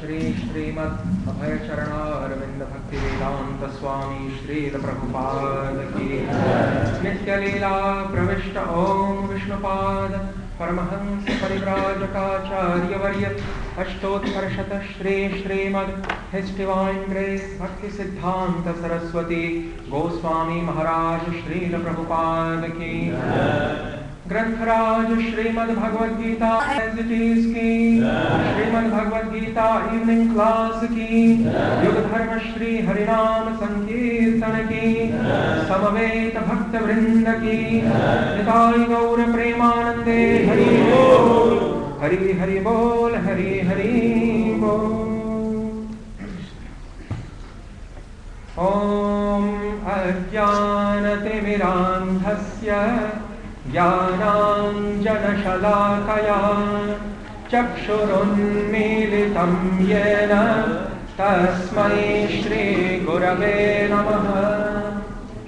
श्री श्रीमद अभय चरणारविंद भक्ति वेदांत स्वामी श्रील प्रभुपाद की नित्य लीला प्रविष्ट ओम विष्णुपाद परमहंस परिव्राजकाचार्य वर्य अष्टोत्तरशत Shri Shrimad his divine grace Bhakti Siddhanta Saraswati Goswami Maharaj Srila Prabhupada की ग्रंथराज Shrimad Bhagavad Gita as it is की श्रीमद् भगवद गीता इवनिंग क्लास की युग धर्म श्री हरिनाम संकीर्तन की समवेत भक्त वृंद की निताय गौर प्रेमानंदे हरि बोल हरि हरि बोल हरि हरि बोल। ओम अज्ञानतिमिरान्धस्य ज्ञानाञ्जनशलाकया चक्षुरुन्मीलितं येन तस्मै श्रीगुरवे नमः।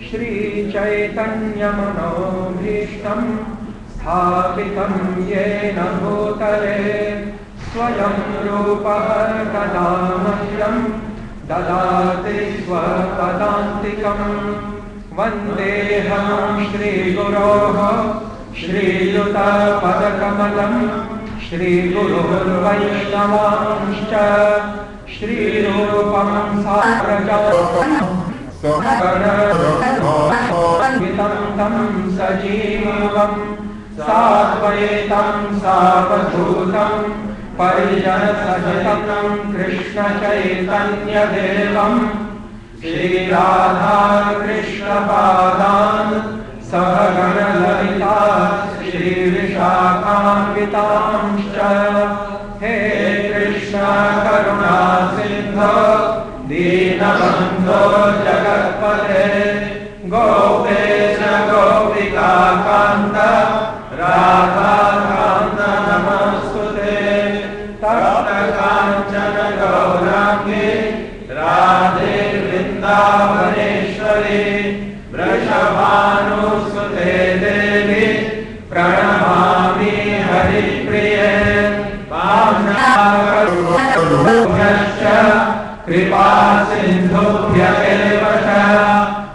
श्रीचैतन्यमनोभीष्टं स्थापितं येन भूतले स्वयं रूपः तदा मह्यं ददाति स्वपदान्तिकम्। वन्देऽहं श्रीगुरोः श्रीयुतपदकमलं श्रीगुरुर्वैष्णवांश्च श्रीरूपं साग्रजातं तं सजीवं साद्वैतं सावधूतं परिजनसहितं कृष्णचैतन्यदेवं श्रीराधा कृष्णपादान् सहगणललिता श्रीविशाखान्वितांश्च। हे कृष्ण करुणा सिन्धो दीनबन्धो जगत्पते गोपेश गोपिकान्त राधाकान्त नमस्तुते। तप्त काञ्चन गौराङ्गी राधे वृन्दावनेश्वरी वृषभानुसुते देवी प्रणमामि हरिप्रिये। वामनाकरुभ्यश्च कृपा सिन्धुभ्य एव च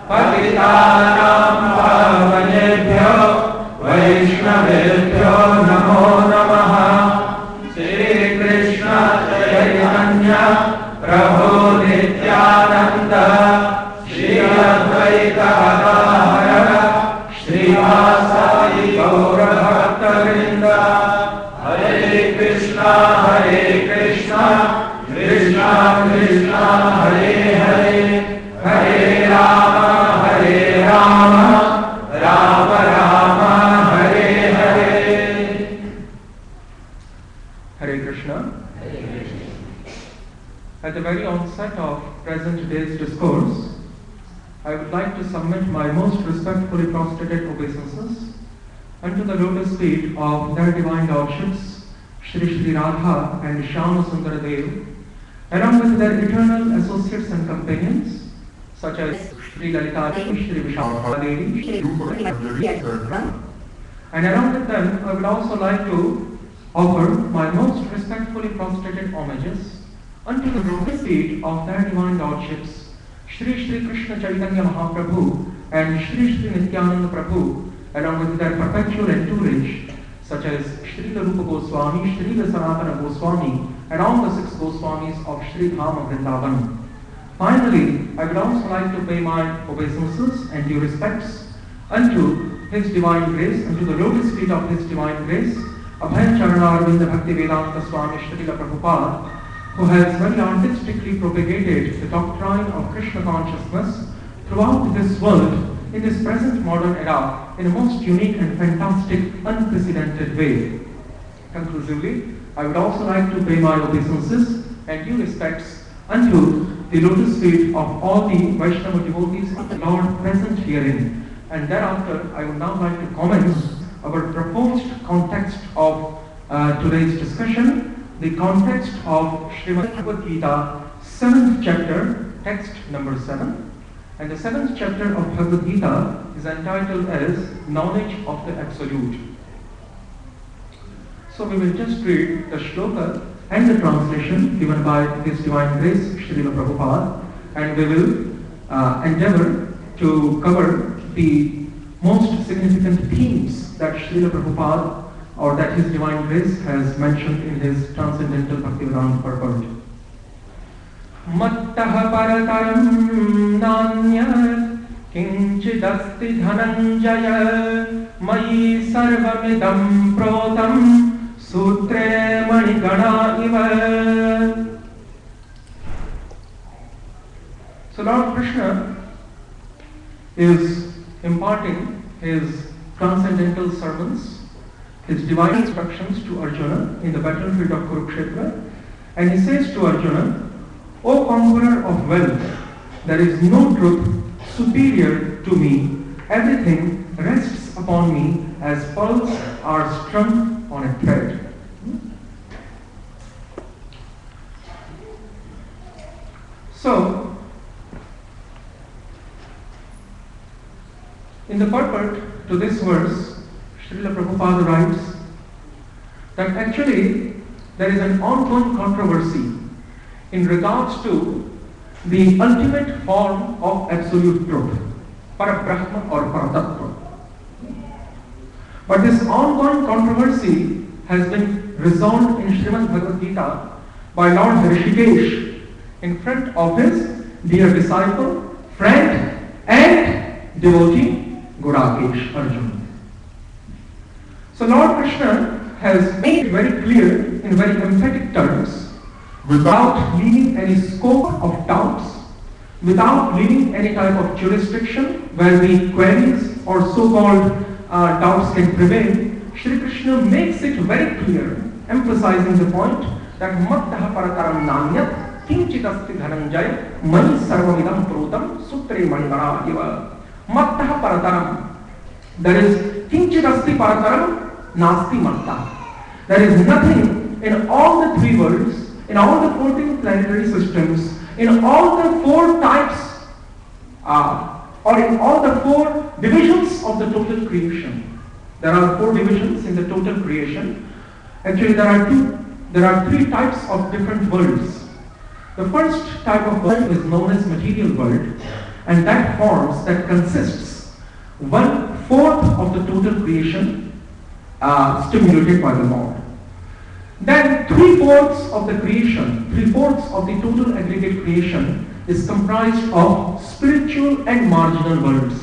पतितानां पावनेभ्यो वैष्णवेभ्यो नमो नमः। श्रीकृष्ण चैतन्य प्रभु नित्यानंद श्री अद्वैत गदाधर श्रीवासादि गौर भक्तवृंद। हरे कृष्णा कृष्णा कृष्णा हरे हरे हरे राम राम राम हरे हरे। हरे Krishna. At the very onset of present day's discourse, I would like to submit my most respectfully prostrated obeisances unto the lotus feet of their divine lordships, Shri Shri Radha and Shyama Sundara Dev, along with their eternal associates and companions, such as Shri Lalita, Shri Vishakha Devi, and along with them, I would also like to offer my most respectfully prostrated homages unto the lotus feet of their divine lordships, Shri Shri Krishna Chaitanya Mahaprabhu and Shri Shri Nityananda Prabhu, along with their perpetual entourage, such as Shri Rupa Goswami, Shri Sanatana Goswami, and all the 6 Goswamis of Shri Dhama Vrindavan. Finally, I would also like to pay my obeisances and due respects unto His Divine Grace, unto the lotus feet of His Divine Grace, Abhay Charanarvinda Bhakti Vedanta Swami Srila Prabhupada, who has very artistically propagated the doctrine of Krishna consciousness throughout this world in this present modern era in a most unique and fantastic, unprecedented way. Conclusively, I would also like to pay my obeisances and due respects unto the lotus feet of all the Vaishnava devotees of the Lord present herein. And thereafter, I would now like to comment our proposed context of today's discussion, the context of Srimad Bhagavad Gita, 7th chapter, text number 7. And the 7th chapter of Bhagavad Gita is entitled as Knowledge of the Absolute. So we will just read the shloka and the translation given by His Divine Grace, Srila Prabhupada, and we will endeavor to cover the most significant themes that Srila Prabhupada or that His Divine Grace has mentioned in his Transcendental Bhaktivedanta Purport. Mattah parataram nanyat kinchidasti dhananjaya mayi sarvamidam protam sutre manigana iva. So Lord Krishna is imparting his transcendental sermons, his divine instructions to Arjuna in the battlefield of Kurukshetra, and he says to Arjuna, O conqueror of wealth, there is no truth superior to me. Everything rests upon me as pearls are strung on a thread. So, in the purport to this verse, Srila Prabhupada writes that actually there is an ongoing controversy in regards to the ultimate form of absolute truth, Parabrahma or Paratattva. But this ongoing controversy has been resolved in Srimad Bhagavad Gita by Lord Hrishikesh in front of his dear disciple, friend and devotee Gorakesh Arjuna. So Lord Krishna has made it very clear in very emphatic terms, without leaving any scope of doubts, without leaving any type of jurisdiction where the queries or so-called doubts can prevail. Shri Krishna makes it very clear, emphasizing the point that Mattah parataram nanyat kinchidasti dhananjaya mani sarvamidam protam sutre manigana iva. Mattah parataram. There is kinchidasti parataram nasti mattah. There is nothing in all the three worlds, in all the 14 planetary systems, in all the 4 types, or in all the 4 divisions of the total creation. There are 4 divisions in the total creation. Actually, there are 3 types of different worlds. The first type of world is known as material world, and that consists 1/4 of the total creation stimulated by the Lord. Then 3/4 of the creation, 3/4 of the total aggregate creation is comprised of spiritual and marginal worlds.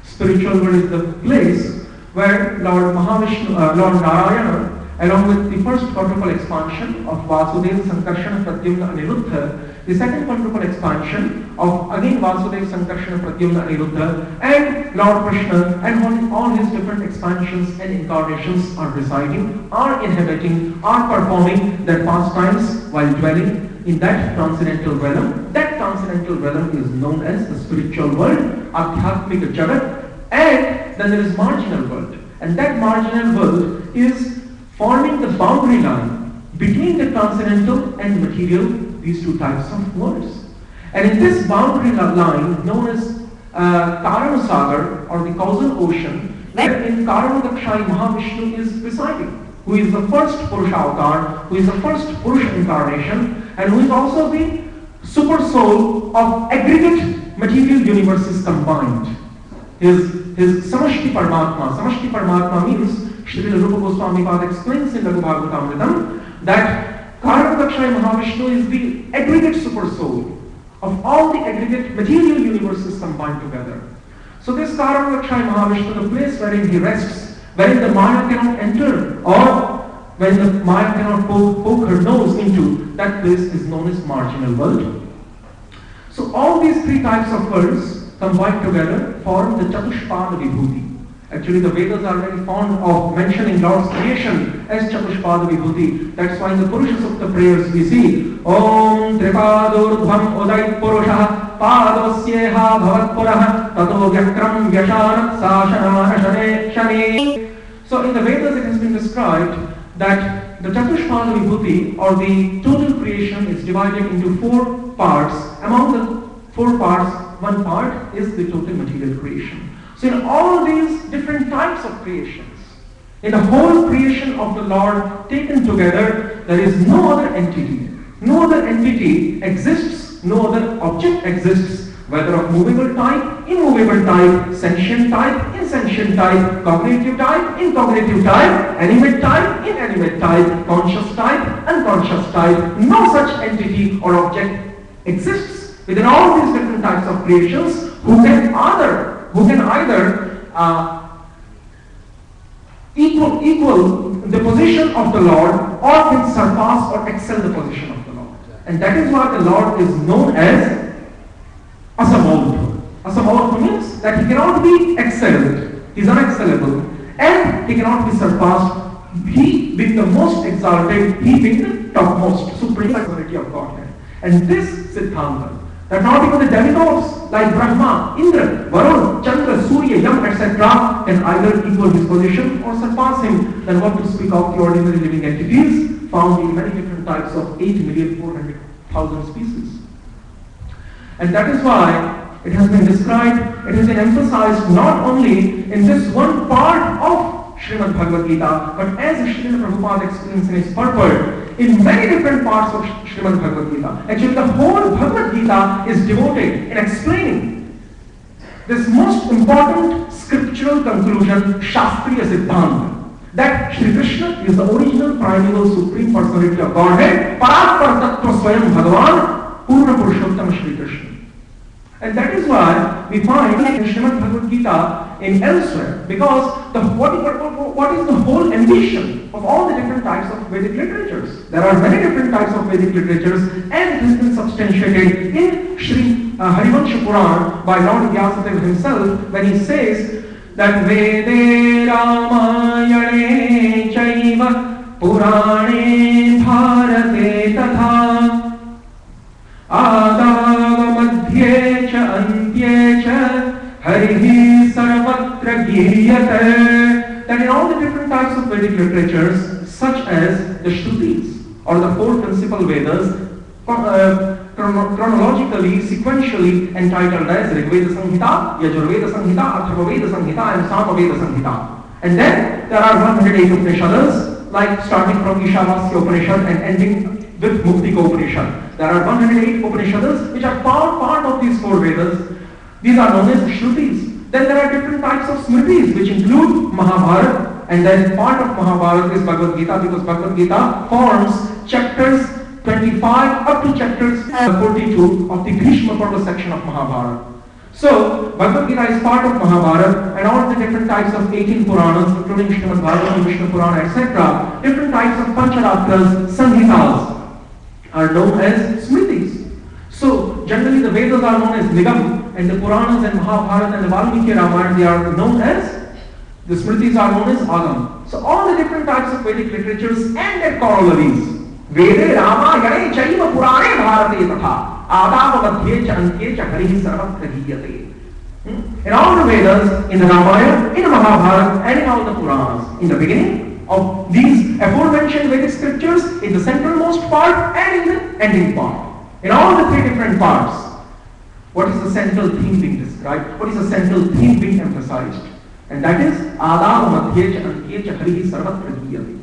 Spiritual world is the place where Lord Narayana, along with the first quadruple expansion of Vasudeva, Sankarshana, Pradyumna, Aniruddha, the second quadruple expansion of again Vasudeva, Sankarshana, Pradyumna, Aniruddha, and Lord Krishna, and all his different expansions and incarnations are residing, are inhabiting, are performing their pastimes while dwelling in that transcendental realm. That transcendental realm is known as the spiritual world, Adhyatmika Jagat, and then there is marginal world. And that marginal world is forming the boundary line between the transcendental and material, these 2 types of worlds. And in this boundary line, known as Karanasagar or the causal ocean, wherein Karanadakshayi Mahavishnu is residing, who is the first Purusha avatar, who is the first Purusha incarnation, and who is also the super soul of aggregate material universes combined. His Samashti Paramatma. Samashti Paramatma means, Srila Rupa Goswami Pad explains in Laghu Bhagavatamritam that Karanadakshayi Mahavishnu is the aggregate super soul of all the aggregate material universes combined together. So this Karanadakshayi Mahavishnu, the place wherein he rests, wherein the Maya cannot enter, or when the Maya cannot poke her nose into, that place is known as marginal world. So all these 3 types of worlds combined together form the Chatushpada Vibhuti. Actually, the Vedas are very fond of mentioning Lord's creation as Chatushpada Vibhuti. That's why in the Purusha Sukta prayers we see Om Tripadurdhvam Udait Purusha Padosyeha Bhavat Purah Tato Vyakram Vyashanat Sashana Shane Shane. So in the Vedas it has been described that the Chatushpada Vibhuti, or the total creation, is divided into 4 parts. Among the 4 parts, one part is the total material creation. So in all these different types of creations, in the whole creation of the Lord taken together, there is no other entity. No other entity exists, no other object exists, whether of movable type, immovable type, sentient type, insentient type, cognitive type, incognitive type, animate type, inanimate type, conscious type, unconscious type. No such entity or object exists within all these different types of creations who can either equal the position of the Lord, or can surpass or excel the position of the Lord. And that is why the Lord is known as Asamauta. Asamauta means that he cannot be excelled, he is unexcellable, and he cannot be surpassed. He being the most exalted, he being the topmost, supreme personality of Godhead. And this Siddhanta, that not even the demigods like Brahma, Indra, Varun, Chandra, Surya, Yam, etc. can either equal his position or surpass him, then what to speak of the ordinary living entities found in many different types of 8,400,000 species. And that is why it has been described, it has been emphasized not only in this one part of Srimad Bhagavad Gita, but as Srila Prabhupada explains in his purport, in many different parts of Srimad Bhagavad Gita. Actually, the whole Bhagavad Gita is devoted in explaining this most important scriptural conclusion, Shastriya Siddhanta, that Shri Krishna is the original primeval supreme personality of Godhead, Parakpar Tattva Swayam Bhagavan, Purna Purushottam Shri Krishna. And that is why we find in Srimad Bhagavad Gita in elsewhere, because what is the whole ambition of all the different types of Vedic literatures? There are many different types of Vedic literatures, and it has been substantiated in Sri Harivansha Puran by Lord Vyasadeva himself when he says that Vede Ramayane Chaiva Purane Bharate Tatha Adava Madhye Cha Antye Cha Harihi Sarvatra Giryate. That in all the different types of Vedic literatures, such as the Shrutis or the 4 principal Vedas, chronologically, sequentially entitled as Rigveda Samhita, Yajurveda Samhita, Atharvaveda Samhita, and Samaveda Samhita. And then there are 108 Upanishads, like starting from Ishavasya Upanishad and ending with Muktika Upanishad. There are 108 Upanishads which are part of these 4 Vedas. These are known as Shrutis. Then there are different types of Smritis which include Mahabharata, and then part of Mahabharata is Bhagavad Gita, because Bhagavad Gita forms chapters 25 up to chapters 42 of the Bhishma Parva section of Mahabharata. So, Bhagavad Gita is part of Mahabharata, and all the different types of 18 Puranas, including Srimad Bhagavatam, Vishnu Purana, etc., different types of Pancharatras, Samhitas, are known as Smritis. So, generally the Vedas are known as Nigam, and the Puranas and Mahabharata and the Valmiki Ramayana, they are known as, the Smritis are known as Agam. So, all the different types of Vedic literatures and their corollaries, Vede Ramayane Chaiva Purane Bharate Tatha Adava Madhye Cha Antye Cha Harihi Sarvatra Giryate. In all the Vedas, in the Ramayana, in the Mahabharata, and in all the Puranas, in the beginning of these aforementioned Vedic scriptures, in the centralmost part and in the ending part. In all the 3 different parts, what is the central theme being described? What is the central theme being emphasized? And that is Adava Madhye Cha Antye Cha Harihi Sarvatra Giryate.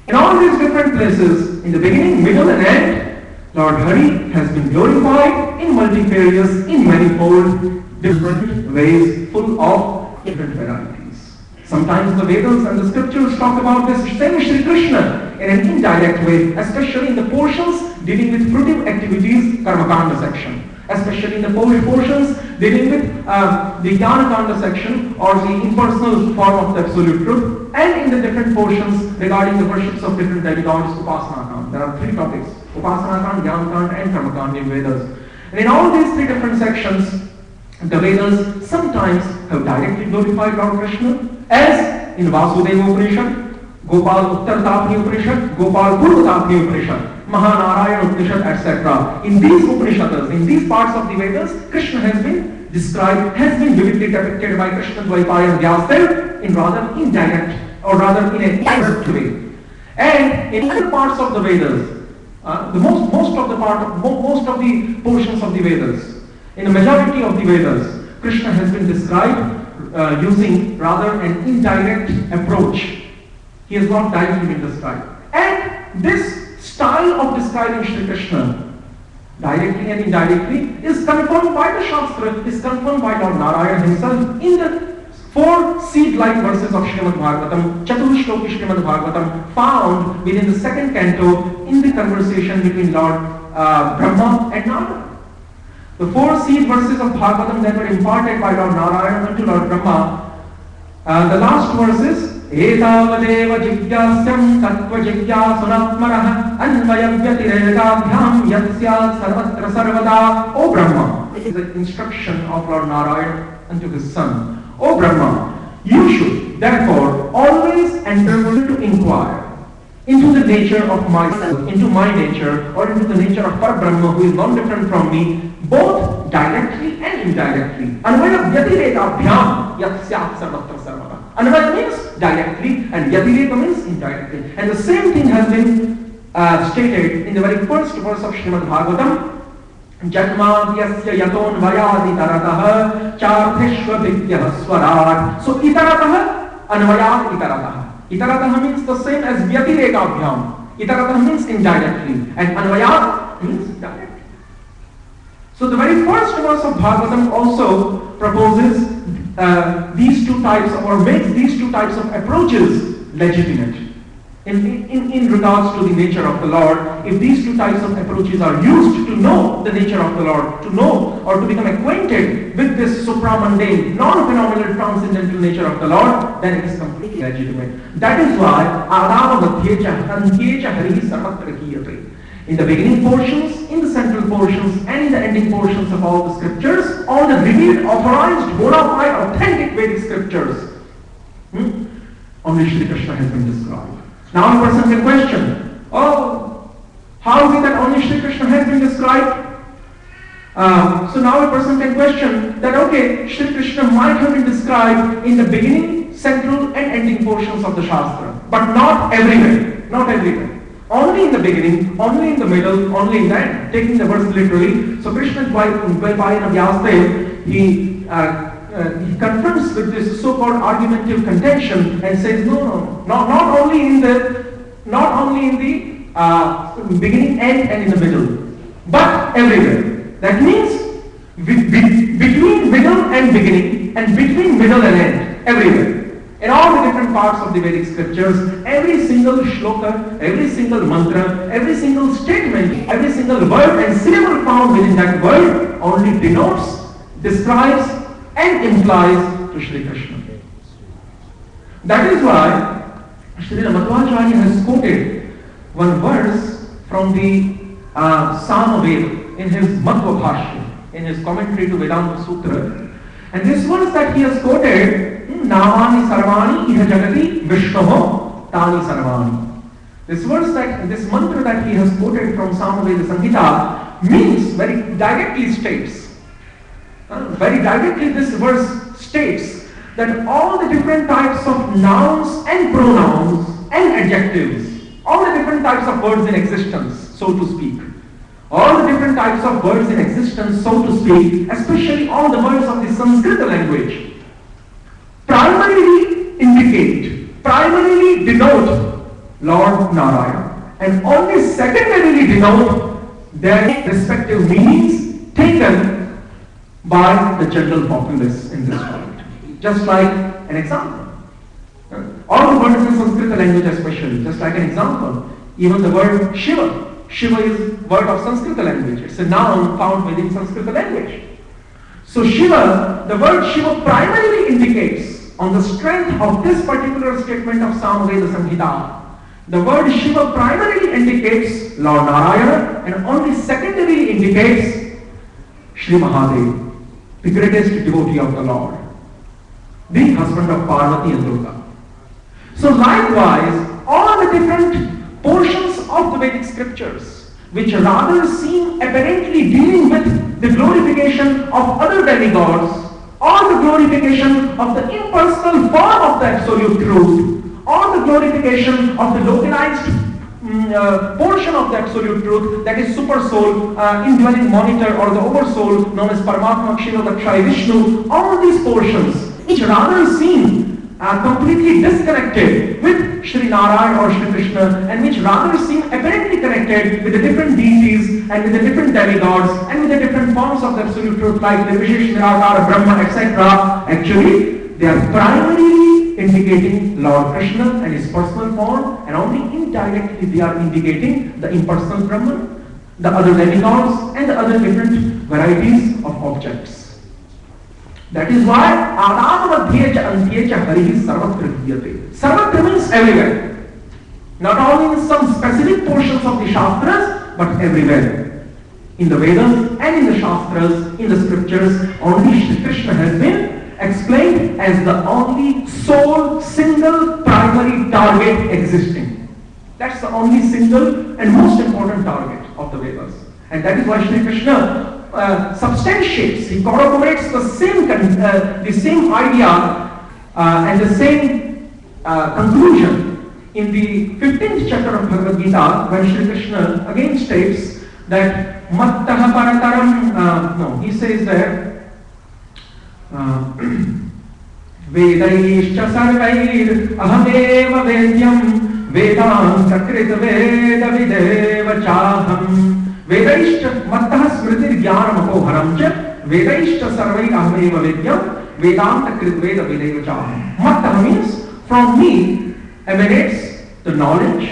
In all these different places, in the beginning, middle and end, Lord Hari has been glorified in multifarious, in manifold, different ways, full of different varieties. Sometimes the Vedas and the scriptures talk about this same Shri Krishna in an indirect way, especially in the portions dealing with fruitive activities, Karmakanda section. Especially in the portions dealing with the Jnana-kanda section, or the impersonal form of the absolute truth, and in the different portions regarding the worships of different demigods, Upasana-kanda. There are 3 topics, Upasana-kanda, Jnana-kanda, and Karma-kanda in Vedas. And in all these 3 different sections, the Vedas sometimes have directly glorified Lord Krishna, as in Vasudeva Upanishad, Gopal Uttar Tapni Upanishad, Gopal Purva Tapni Upanishad, Mahanarayana Upanishad, etc. In these Upanishads, in these parts of the Vedas, Krishna has been vividly depicted by Krishna Dvaipaya and Vyasadeva in rather indirect or rather in a direct way. And in other parts of the Vedas, most of the portions of the Vedas, in the majority of the Vedas, Krishna has been described using rather an indirect approach. He has not directly been described. And this style of describing Shri Krishna, directly and indirectly, is confirmed by the Shastra, is confirmed by Lord Narayana himself in the 4 seed-like verses of Srimad Bhagavatam, Chatur Shloki Srimad Bhagavatam, found within the 2nd canto in the conversation between Lord Brahma and Narada. The 4 seed verses of Bhagavatam that were imparted by Lord Narayana unto Lord Brahma, the last verses, Etavadeva jigyasyam tattva jigyasunatmarah anvayavyatireyadabhyam yatsya sarvatra sarvada. O Brahma, this is the instruction of Lord Narayana unto his son. O Brahma, you should therefore always endeavor to inquire into the nature of myself, into my nature, or into the nature of Parabrahma, who is non-different from me, both directly and indirectly. Anvaya vyatireka bhyam yatsya sarvatra sarvada. Anvaya means directly and vyatireka means indirectly. And the same thing has been stated in the very first verse of Srimad Bhagavatam. Jatmadhyasya yaton vayadi taratah chartheshva vidyah swarat. So itaratah, anvayat itaratah. Itaratah means the same as vyatirekabhyam. Itaratah means indirectly and anvayat means directly. So the very first verse of Bhagavatam also proposes these 2 types or makes these 2 types of approaches legitimate. In regards to the nature of the Lord, if these 2 types of approaches are used to know the nature of the Lord, to know or to become acquainted with this supramundane, non-phenomenal, transcendental nature of the Lord, then it is completely legitimate. That is why Adava Madhyecha Harihi Sarvatra Kiyate. In the beginning portions, in the central portions, and in the ending portions of all the scriptures, all the revealed, authorized, bona fide, authentic Vedic scriptures, only Shri Krishna has been described. Now a person can question, how is it that only Shri Krishna has been described? So now a person can question that, okay, Shri Krishna might have been described in the beginning, central and ending portions of the Shastra, but not everywhere, not everywhere. Only in the beginning, only in the middle, only in the end, taking the verse literally. So Krishna Dvaipayana Vyasadeva, he confronts with this so-called argumentative contention and says, no, not only in the beginning, end and in the middle, but everywhere. That means between middle and beginning and between middle and end, everywhere. In all the different parts of the Vedic scriptures, every single shloka, every single mantra, every single statement, every single word and syllable found within that word only denotes, describes and implies to Shri Krishna. That is why Srila Madhvacharya has quoted one verse from the Samaveda in his Madhva Bhashya, in his commentary to Vedanta Sutra. And this verse that he has quoted, Namani Sarvani Iha Jagati Vishnoho Tani Sarvani. This verse, this mantra that he has quoted from Samaveda Samhita means, very directly states, very directly this verse states that all the different types of nouns and pronouns and adjectives, all the different types of words in existence, so to speak, all the different types of words in existence, so to speak, especially all the words of the Sanskrit language, primarily denote Lord Narayana and only secondarily denote their respective meanings taken by the general populace in this world. Just like an example. All the words in Sanskrit language especially, just like an example. Even the word Shiva. Shiva is a word of Sanskrit language. It's a noun found within Sanskrit language. So Shiva, the word Shiva primarily indicates, on the strength of this particular statement of Samaveda Samhita, the word Shiva primarily indicates Lord Narayana and only secondarily indicates Shri Mahadev, the greatest devotee of the Lord, the husband of Parvati and Durga. So likewise, all the different portions of the Vedic scriptures, which rather seem apparently dealing with the glorification of other demigods, or the glorification of the impersonal form of the absolute truth, or the glorification of the localized portion of the absolute truth, that is super soul, indwelling monitor, or the oversoul known as Paramatma, Kshirodakshai, Vishnu. All these portions, which rather seem completely disconnected with Sri Narayana or Sri Krishna, and which rather seem apparently connected with the different deities and with the different demigods and with the different forms of the absolute truth like the Vishesh Nirakara, Brahma, etc. Actually, they are primarily indicating Lord Krishna and his personal form, and only indirectly they are indicating the impersonal Brahman, the other demigods, and the other different varieties of objects. That is why Adamadhyecha Antyecha Harihi Sarvatra Giyate. Sarvatra means everywhere. Not only in some specific portions of the Shastras, but everywhere. In the Vedas and in the Shastras, in the scriptures, only Shri Krishna has been explained as the only sole, single, primary target existing. That's the only single and most important target of the Vedas. And that is why Shri Krishna substantiates, he corroborates the same idea and the same conclusion in the 15th chapter of Bhagavad Gita, when Shri Krishna again states that Mattaha Parataram, he says there, Vedaishcha Sarvair Ahameva Vedyam Vedanta Krita Veda Videva Chaham Vedaishcha Mattaha Smritir Jnanam Apoharam Cha Vedaishcha Sarvai Ahameva Vidyam Vedanta Krit Veda Videva Chaham. Mattaha means from me emanates the knowledge,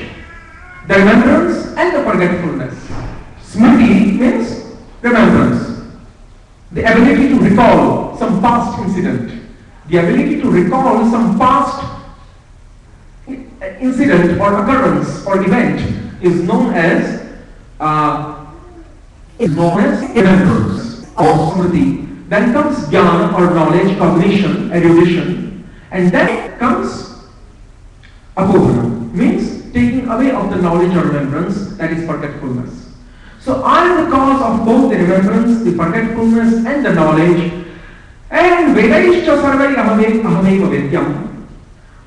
the remembrance and the forgetfulness. Smriti means remembrance, the ability to recall some past incident, the ability to recall some past incident or occurrence or event is known as remembrance or smriti. Then comes jnana or knowledge, cognition, erudition, and then comes apohana, means taking away of the knowledge or remembrance, that is forgetfulness. So I am the cause of both the remembrance, the forgetfulness and the knowledge. And Vedaishcha Sarvai Ahameva Vidyam.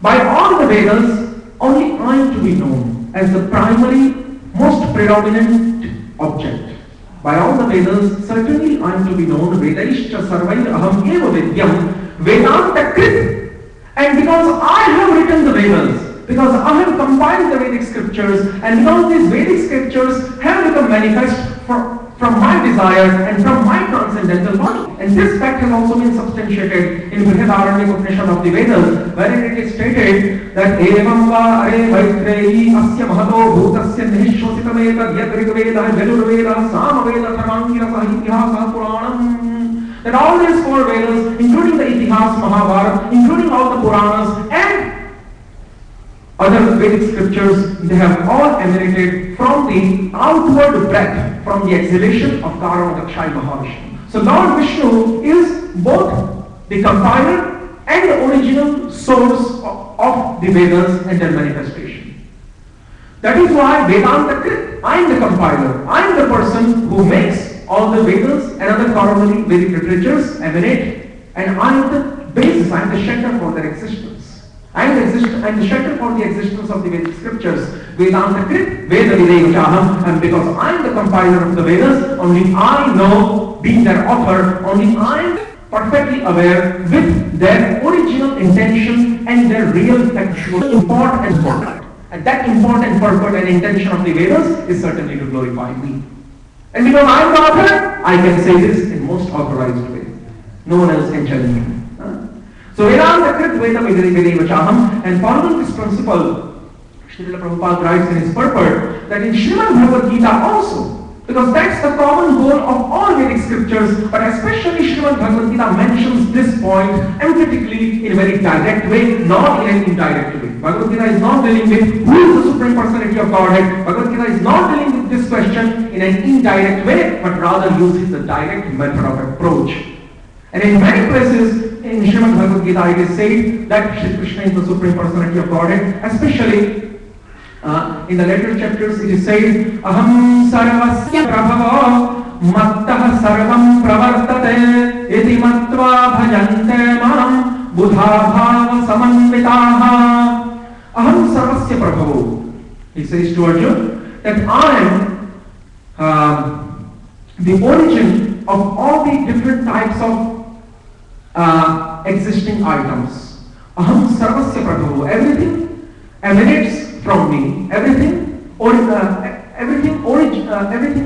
By all the Vedas, only I am to be known as the primary, most predominant object. By all the Vedas, certainly I am to be known, Vedaishcha Sarvai Ahameva Vidyam, Vedanta Krit. And because I have written the Vedas, because I have compiled the Vedic scriptures, and because these Vedic scriptures have become manifest from my desire and from my transcendental body. And this fact has also been substantiated in Brihadaranyaka Upanishad of the Vedas, wherein it is stated that Evam va are Maitreyi asya mahato bhutasya nihishwasitameta yadrigveda velurveda samaveda tharangira sahitihasa puranam. That all these four Vedas, including the Itihas, Mahabharata, including all the Puranas and other Vedic scriptures, they have all emanated from the outward breath, from the exhalation of Karanadakshayi Mahavishnu. So Lord Vishnu is both the compiler and the original source of the Vedas and their manifestation. That is why Vedanta Krit, I am the compiler, I am the person who makes all the Vedas and other corollary Vedic literatures emanate, and I am the basis, I am the shelter for their existence. I am the shelter for the existence of the Vedic scriptures. Vedanta Krit, Veda Videva Chaham, and because I am the compiler of the Vedas, only I know, being their author, only I am perfectly aware with their original intention and their real actual import and purport. And that import and purport and intention of the Vedas is certainly to glorify me. And because I am the author, I can say this in most authorized way. No one else can challenge me. So Vedanta Krit Veda Videva Chaham, and following this principle, Srila Prabhupada writes in his purport that in Srimad Bhagavad Gita also, because that's the common goal of all Vedic scriptures, but especially Srimad Bhagavad Gita mentions this point emphatically in a very direct way, not in an indirect way. Bhagavad Gita is not dealing with who is the Supreme Personality of Godhead. Bhagavad Gita is not dealing with this question in an indirect way, but rather uses the direct method of approach. And in many places in Srimad Bhagavad Gita it is said that Shri Krishna is the Supreme Personality of Godhead, especially in the later chapters it is said, Aham sarvasya prabhava mattah sarvam pravartate iti matva bhajante mam buddha bhava samanvitaha. Aham sarvasya prabhavo. He says to Arjuna that I am the origin of all the different types of existing items. Aham sarvasya prabhavo. Everything emanates from me. Everything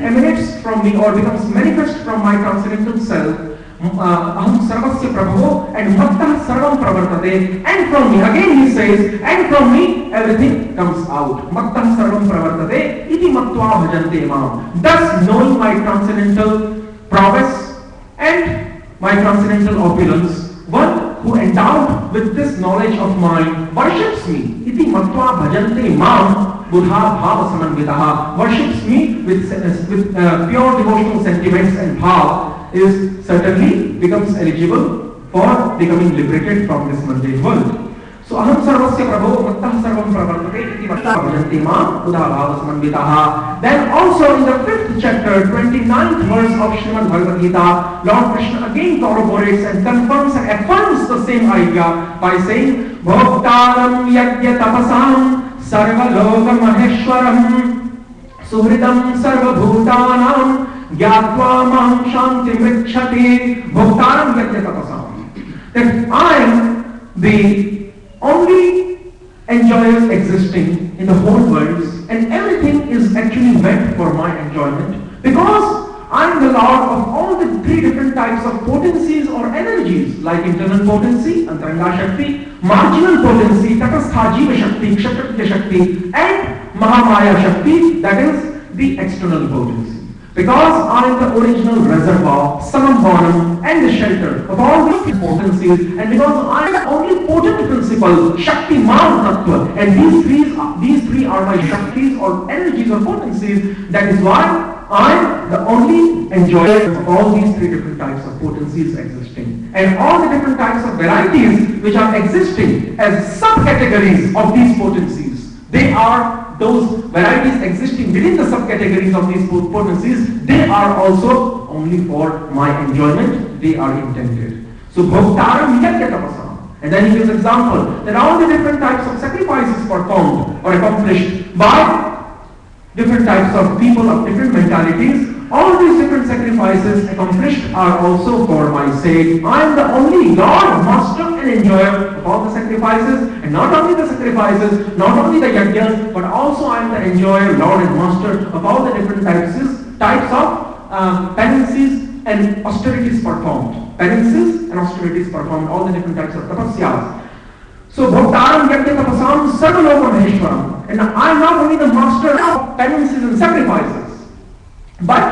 emanates from me or becomes manifest from my transcendental self. Aham sarvasya prabhavo and mattah sarvam pravartate. And from me, again he says, and from me everything comes out. Mattah sarvam pravartate iti mattva bhajante mam. Thus, knowing my transcendental prowess and my transcendental opulence, one who endowed with this knowledge of mine worships me. Iti mattva bhajante mam. Buddha bhava samanvitaha, worships me with pure devotional sentiments and bhav, is certainly becomes eligible for becoming liberated from this mundane world. So aham sarvasya prabho mattah sarvam pravartate iti mattva bhajanti mam Buddha bhava samanvitaha. Then also in the 5th chapter, 29th verse of Srimad Bhagavad Gita, Lord Krishna again corroborates and confirms and affirms the same idea by saying, Bhoktaram yajya tapasam Sarvaloka Maheshwaram Suhridam Sarvabhutanam Gyatva Maham Shanti Mrichati Bhoktaram Yajya Tapasam. That I am the only enjoyer existing in the whole world, and everything is actually meant for my enjoyment because I am the Lord of all the 3 different types of potencies or energies, like internal potency, Antaranga Shakti, marginal potency, Tatastha Jiva Shakti, Kshatriya Shakti, and Mahamaya Shakti, that is the external potency. Because I am the original reservoir, summum bonum, and the shelter of all these potencies, and because I am the only potent principle, Shakti Man Tattva, and these three are my Shaktis or energies or potencies, that is why I am the only enjoyer of all these 3 different types of potencies existing. And all the different types of varieties which are existing as subcategories of these potencies, they are those varieties existing within the subcategories of these potencies, they are also only for my enjoyment, they are intended. So bhoktaram yajya tapasam. And then he gives example that all the different types of sacrifices performed or accomplished by different types of people of different mentalities, all these different sacrifices accomplished are also for my sake. I am the only God, master and enjoyer of all the sacrifices, and not only the sacrifices, not only the yajnas, but also I am the enjoyer, Lord and master of all the different types of penances and austerities performed. Penances and austerities performed, all the different types of tapasyas. So bhoktaram yajna tapasam sarvaloka maheshwaram. And I am not only the master of penances and sacrifices, but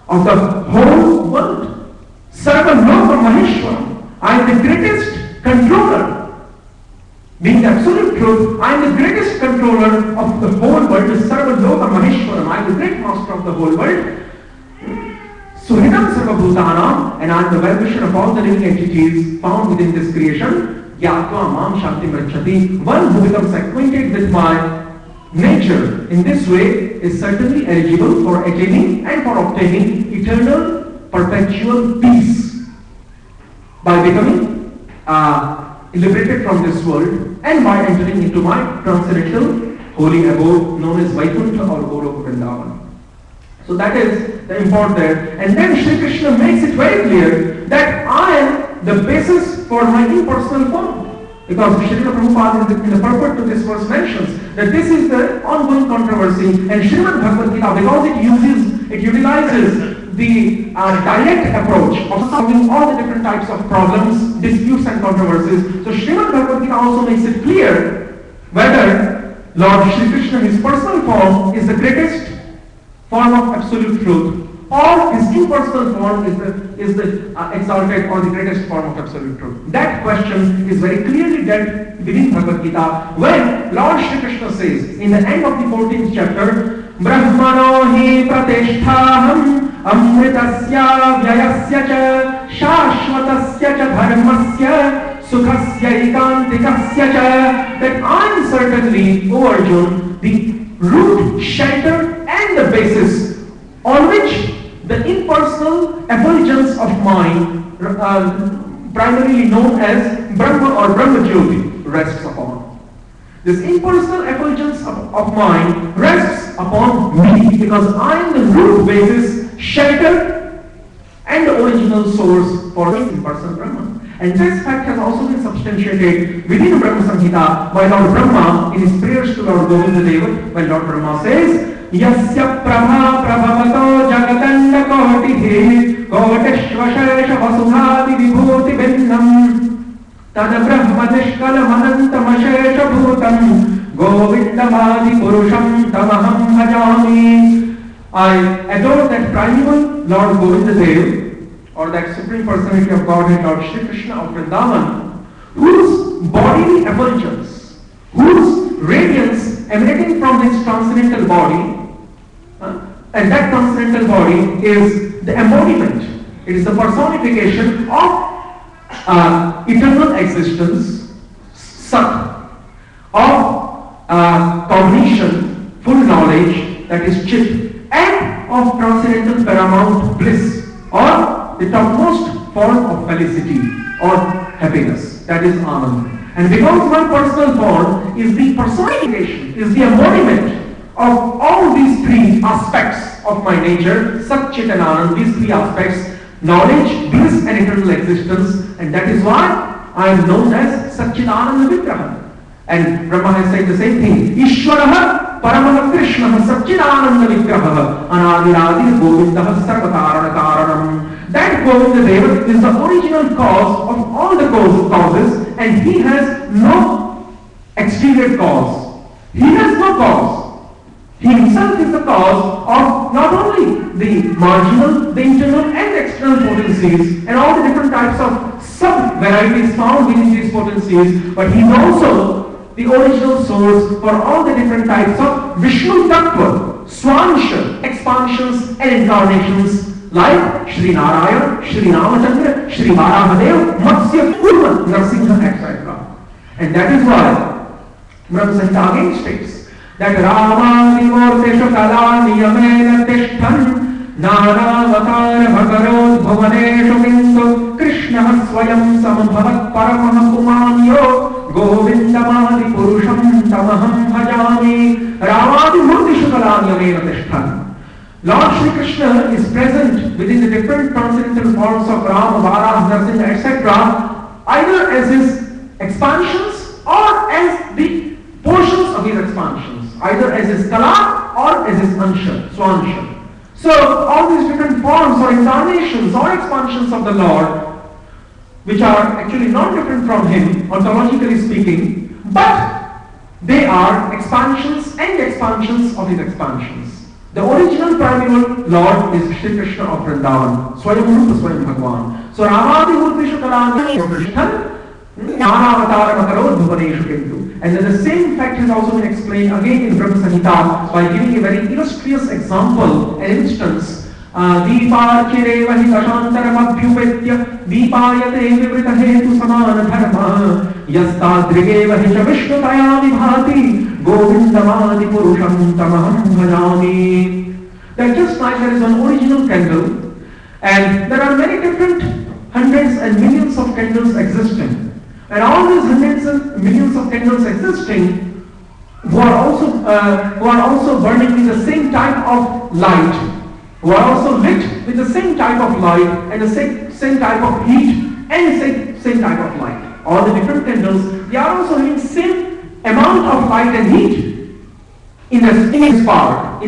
of the whole world. Sarvaloka maheshwaram. I am the greatest controller. Being the absolute truth, I am the greatest controller of the whole world. Sarvaloka maheshwaram. I am the great master of the whole world. Suhridam sarvabhutanam. And I am the well-wisher of all the living entities found within this creation. Gyatva mam shanti mrichati. One who becomes acquainted with my nature in this way is certainly eligible for attaining and for obtaining eternal perpetual peace by becoming liberated from this world and by entering into my transcendental holy abode known as Vaikuntha or Goloka Vrindavan. So that is the import there. And then Shri Krishna makes it very clear that I am the basis for my impersonal form. Because Srila Prabhupada in the purport to this verse mentions that this is the ongoing controversy, and Srimad Bhagavad Gita, because it utilizes the direct approach of solving all the different types of problems, disputes and controversies. So Srimad Bhagavad Gita also makes it clear whether Lord Shri Krishna, his personal form, is the greatest form of absolute truth, or his impersonal form is the exalted or the greatest form of absolute truth. That question is very clearly dealt within Bhagavad Gita when Lord Shri Krishna says in the end of the 14th chapter, Brahmano hi pratishthaham amritasya vyayasya cha shashvatasya cha dharmasya sukhasya ikantikasya cha, that I am certainly, O Arjuna, the root, shelter and the basis on which the impersonal effulgence of mind, primarily known as Brahma or Brahma Jyoti, rests upon. This impersonal effulgence of mine rests upon me because I am the root basis, shelter, and the original source for this impersonal Brahman. And this fact has also been substantiated within Brahma Samhita by Lord Brahma in his prayers to Lord Govinda Deva, when Lord Brahma says, Yasya prabha prabhavato jagatanda kohatihi koteshvashesha vasudhadi vibhuti vinnam tad brahma nishkala manantamashesha bhutam govindamadi purusham tamaham bhajami. I adore that primeval Lord Govinda Deva, or that Supreme Personality of Godhead, Lord Shri Krishna of Vrindavan, whose bodily effulgence, whose radiance emanating from his transcendental body, and that transcendental body is the embodiment, it is the personification of eternal existence, Sat, of cognition, full knowledge, that is Chit, and of transcendental paramount bliss, or the topmost form of felicity or happiness, that is Anand. And because my personal form is the personification, is the embodiment of all these three aspects of my nature, Sat, Chit and Anand, these three aspects, knowledge, bliss and eternal existence, and that is why I am known as Satchidananda Vigraha. And Brahma has said the same thing. Ishwaraha Paramaha Krishna Satchidananda Vigraha Anadiradi Govindaha Sarvakarana Karanam. That Govinda Deva is the original cause of all the causes, and he has no exterior cause. He has no cause. He himself is the cause of not only the marginal, the internal and external potencies and all the different types of sub-varieties found within these potencies, but he is also the original source for all the different types of Vishnu Tattva, Swansha, expansions and incarnations, like Shri Narayana, Shri Ramachandra, Shri Varahadev, Matsya, Kurma, Narsimha, etc. And that is why Brahma Samhita again states that Rama Nimortesha Kala Niyamena Tishthan Nana Bhagarod Bhuvaneshu Kintu Krishna Swayam Samabhavat Paramaha Pumanyo Govindamadi Purusham Tamaham Bhajami. Rama Nimortesha Kala Niyamena Tishthan. Lord Shri Krishna is present within the different transcendental forms of Rama, Varaha, Narsimha, etc., either as his expansions or as the portions of his expansions, either as his Kala or as his Ansha, Swansha. So all these different forms or incarnations or expansions of the Lord, which are actually not different from him, ontologically speaking, but they are expansions and expansions of his expansions. The original primeval Lord is Shri Krishna of Vrindavan, Swayam Rupa Swayam Bhagwan. So Ramadi Murtishu Kalani Krishna Nanavatara Makarod Bhuvaneshu Kintu. And then the same fact has also been explained again in Brahma Samhita by giving a very illustrious example, an instance. Deeparchire vahi kashantaram abhyupetya Deepayate vivrita hetu samana dharma Yastadrige vahi cha vishnutaya vibhati Govindamadi purusham tamaham bhajami. That just like there is an original candle, and there are many different hundreds and millions of candles existing, and all these hundreds and millions of candles existing who are also burning with the same type of light, who are also lit with the same type of light and the same type of heat and same type of light. All the different candles, they are also having same amount of light and heat in their spark.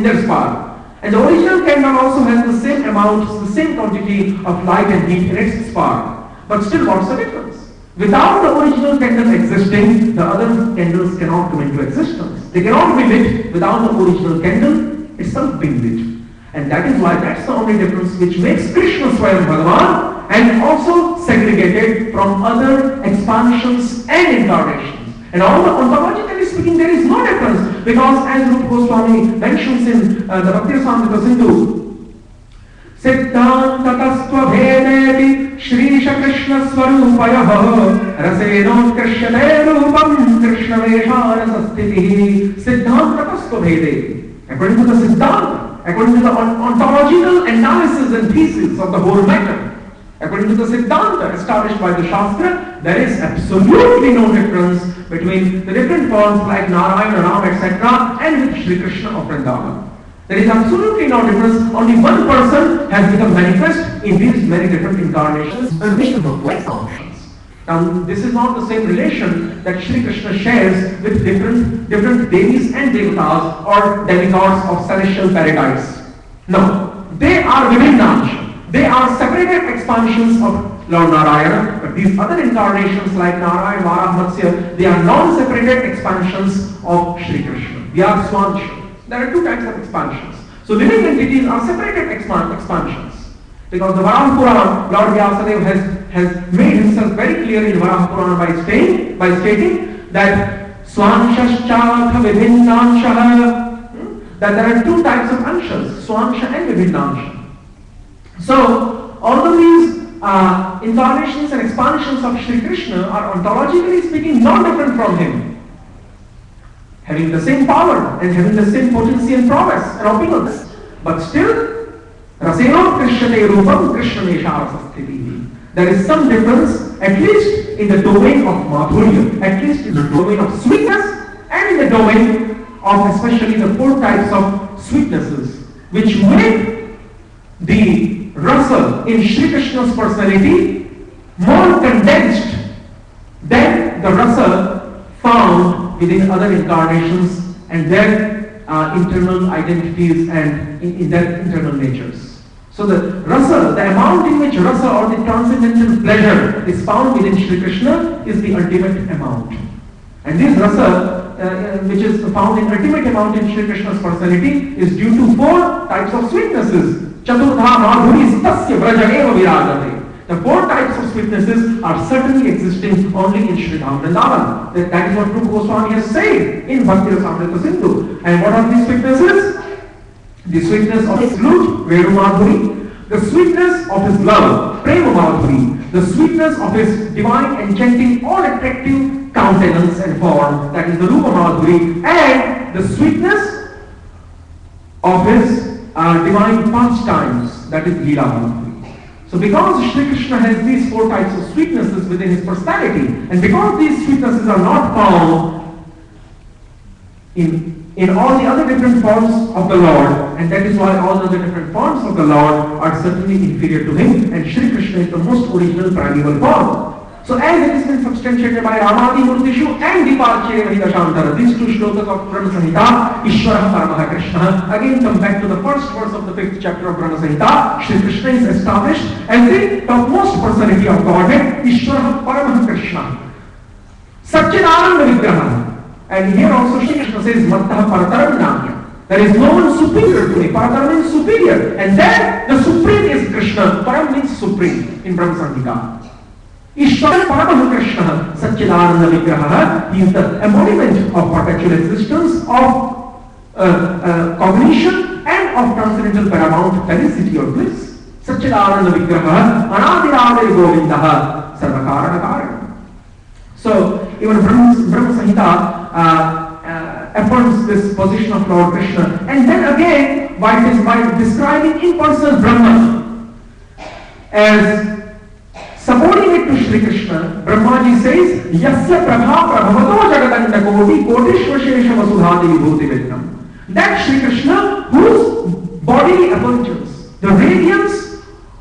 And the original candle also has the same amount, the same quantity of light and heat in its spark. But still, what's the difference? Without the original candle existing, the other candles cannot come into existence. They cannot be lit without the original candle itself being lit. And that is why that's the only difference which makes Krishna Swayam Bhagavan and also segregated from other expansions and incarnations. And ontologically speaking, there is no difference, because as Rupa Goswami mentions in the Bhakti Rasamrita Sindhu, Siddhanta Bhedevi Shrisha Krishna Swarupayaha Rasenotkrishate Rupam Krishna Veshana Sastitihi. Siddhanta Bhedevi. According to the Siddhanta, according to the ontological analysis and thesis of the whole matter, According to the Siddhanta established by the Shastra, there is absolutely no difference between the different forms like Narayana, Ram, etc. and with Shri Krishna of Vrindavan. There is absolutely no difference. Only one person has become manifest in these many different incarnations and functions. Now, this is not the same relation that Shri Krishna shares with different devis and devatas or demigods of celestial paradise. No, they are Vibhinnansha. They are separated expansions of Lord Narayana, but these other incarnations like Narayana, Varaha, Matsya, they are non-separated expansions of Shri Krishna. They are Swansha. There are two types of expansions. So living entities are separated expansions. Because the Varaha Purana, Lord Vyasadeva has made himself very clear in Varaha Purana by stating that Swanshascha Vibhinnansha, that there are two types of anshas, Swansha and Vibhinnansha. So, although these incarnations and expansions of Shri Krishna are ontologically speaking not different from him, having the same power and having the same potency and prowess and opulence, but still, Raseno Krishnate Rupam Krishnamesha. There is some difference, at least in the domain of Madhurya, at least in the domain of sweetness, and in the domain of especially the four types of sweetnesses, which make the rasa in Shri Krishna's personality more condensed than the rasa found within other incarnations and their internal identities and in their internal natures. So the rasa, the amount in which rasa or the transcendental pleasure is found within Shri Krishna is the ultimate amount. And this rasa, which is found in ultimate amount in Shri Krishna's personality, is due to four types of sweetnesses. Chaturdha madhuri stasya vraja eva virajate. The four types of sweetnesses are certainly existing only in Sri Vrindavan. That is what Rupa Goswami has said in Bhakti Rasamrita Sindhu. And what are these sweetnesses? The sweetness of his flute, Vedu Madhuri, the sweetness of his love, Prema Madhuri, the sweetness of his divine, enchanting, all-attractive countenance and form, that is the Rupa Madhuri, and the sweetness of his divine pastimes, that is Leela Madhuri. So because Shri Krishna has these four types of sweetnesses within his personality, and because these sweetnesses are not found in all the other different forms of the Lord, and that is why all the other different forms of the Lord are certainly inferior to him, and Shri Krishna is the most original primeval form. So as it has been substantiated by Ramadi Murtishu and Diparche Mahidashantara, these two shlokas of Brahma Samhita, Ishvara Paramaha Krishna, again come back to the first verse of the 5th chapter of Brahma Samhita. Shri Krishna is established as the topmost personality of Godhead, Ishvara Paramaha Krishna. Satchidananda Vigraha. And here also Shri Krishna says, Mattah Parataram Namya. There is no one superior to me. Parataram means superior. And then the supreme is Krishna. Param means supreme in Brahma Samhita. Ishvara Paramaha Krishna, Satchidananda Vigraha. He is the embodiment of perpetual existence, of cognition, and of transcendental paramount felicity or bliss. Satchidananda Vigraha, Anadirade Govindaha, Sarvakarana Karana. So, even Brahma Samhita affirms this position of Lord Krishna. And then again, by describing impersonal Brahman as subordinate to Shri Krishna, Brahmaji says, Yasya Prabha Prabhavato Jagatanda Koti Kotishvashesha Vasudhati Vibhuti Vidnam. That Shri Krishna, whose bodily effulgence, the radiance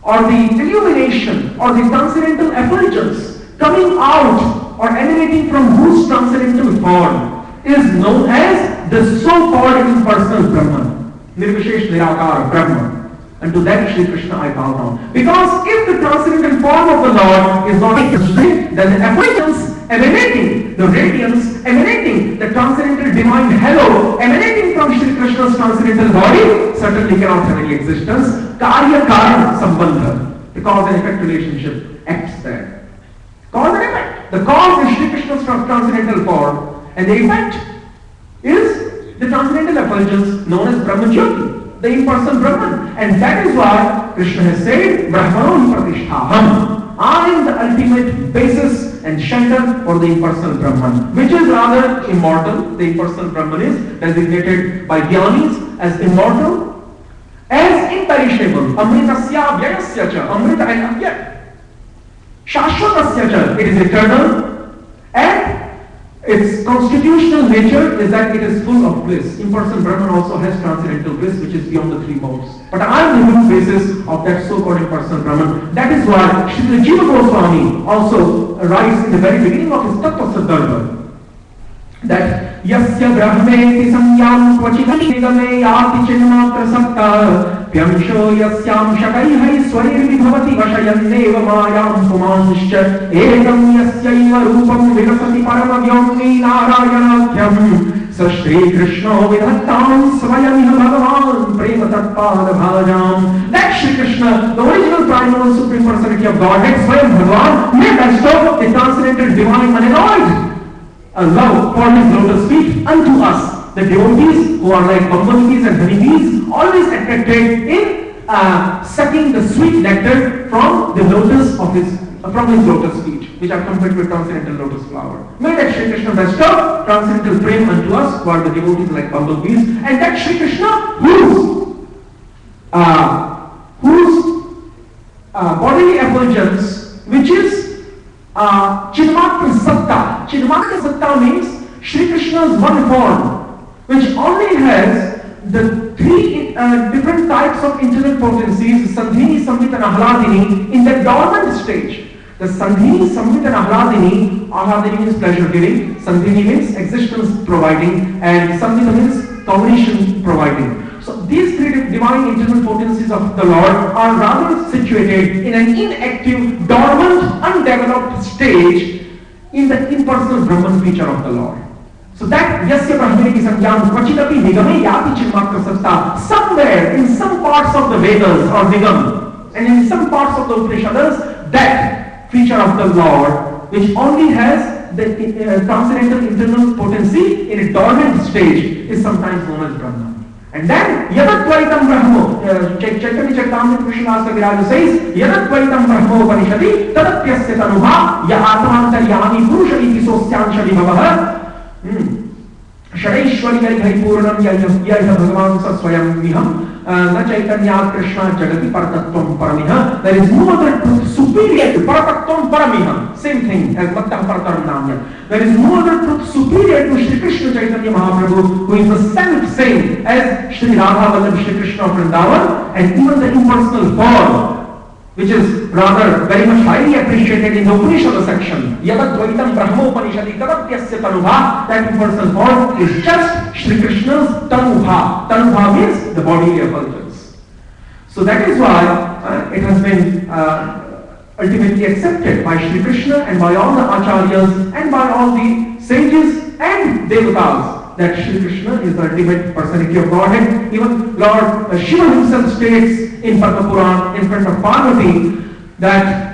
or the illumination or the transcendental effulgence coming out or emanating from whose transcendental form is known as the so-called impersonal Brahman, Nirvishesh Nirakara Brahman. And to that Shri Krishna I bow down. Because if the transcendental form of the Lord is not existing, then the effulgence emanating, the radiance emanating, the transcendental divine halo emanating from Shri Krishna's transcendental body certainly cannot have any existence. Karya Karana Sambandha, the cause and effect relationship acts there. Cause and effect. The cause is Shri Krishna's transcendental form, and the effect is the transcendental effulgence known as Brahma Jyoti, the impersonal Brahman. And that is why Krishna has said, Brahmano Pratisthaham. I am the ultimate basis and shelter for the impersonal Brahman, which is rather immortal. The impersonal Brahman is designated by Gyanis as immortal, as imperishable, Amritasya Vyayasya cha, Amrita and Avyay. Shashvatasya cha, it is eternal, and its constitutional nature is that it is full of bliss. Impersonal Brahman also has transcendental bliss, which is beyond the three modes. But I am the human basis of that so-called impersonal Brahman. That is why Srila Jiva Goswami also writes in the very beginning of his Tattva Siddhartha that Yasya Brahmeti Samyam Kvachidamigame Yati Chinmatra Sakta Pyamsho Yasyam Shakaiha Swairi Bhavati Vashayanneva Mayam Pumanscha Ekam Yasyaiva Rupam Virasati Paramavyamni Narayanatyam Sa Shri Krishna Vidhattam Svayamiha Bhagavan Prema Tatpada Bhajam. That Shri Krishna, the original primal supreme personality of Godhead, Swayam Bhagavan, made that stop the transcendental divine unalloyed love for his lotus feet unto us, the devotees who are like bumblebees and honeybees, always attracted in sucking the sweet nectar from the lotus of his lotus feet, which are compared with transcendental lotus flower. May that Shri Krishna bestow transcendental prema unto us, who are the devotees like bumblebees, and that Shri Krishna whose bodily effulgence, which is Chinmatra Satta. Chinmatra Satta means Shri Krishna's one form, which only has the three different types of internal potencies, Sandhini, Samvit and Ahladini, in the dormant stage. The Sandhini, Samvit and Ahladini, Ahladini means pleasure giving, Sandhini means existence providing, and Samvita means combination providing. So these three divine internal potencies of the Lord are rather situated in an inactive, dormant, undeveloped stage in the impersonal Brahman feature of the Lord. So that Yasya Brahmeti Samyam Kvachidapi Nigame Yati Chinmatra Satta, somewhere in some parts of the Vedas or Nigam and in some parts of the Upanishads, that feature of the Lord, which only has the transcendental internal potency in a dormant stage, is sometimes known as Brahman. And then, Yadattvaitam Brahmo, Chaitanya Charitamrita Krishnasa Viraj says, Yadattvaitam Brahmo Panishadi, Tadattyasya Tanuha, Yahatmantaryami Purusha iti Sostyansha Vibhavaha. Shadaishwari Yai Purnam Yaiha Bhagavan Sa Swayam Viham, Na Chaitanya Krishna Jagati Paratattvam Paramiha. There is no other truth superior to Paratattvam Paramiha. Same thing as Mattah Parataram Namya. There is no other truth superior to Shri Krishna Chaitanya Mahaprabhu, who is the same as Shri Radha Vallabh Shri Krishna of Vrindavan, and even the impersonal form, which is rather very much highly appreciated in the Upanishad section. Yadattvaitam Brahmopanishadi Tadattyasya Tanubha, that impersonal form is just Shri Krishna's Tanubha. Tanubha means the bodily effulgence. So that is why it has been ultimately accepted by Shri Krishna and by all the acharyas and by all the sages and devatas that Shri Krishna is the ultimate personality of Godhead. Even Lord Shiva himself states in Padma Puran in front of Parvati that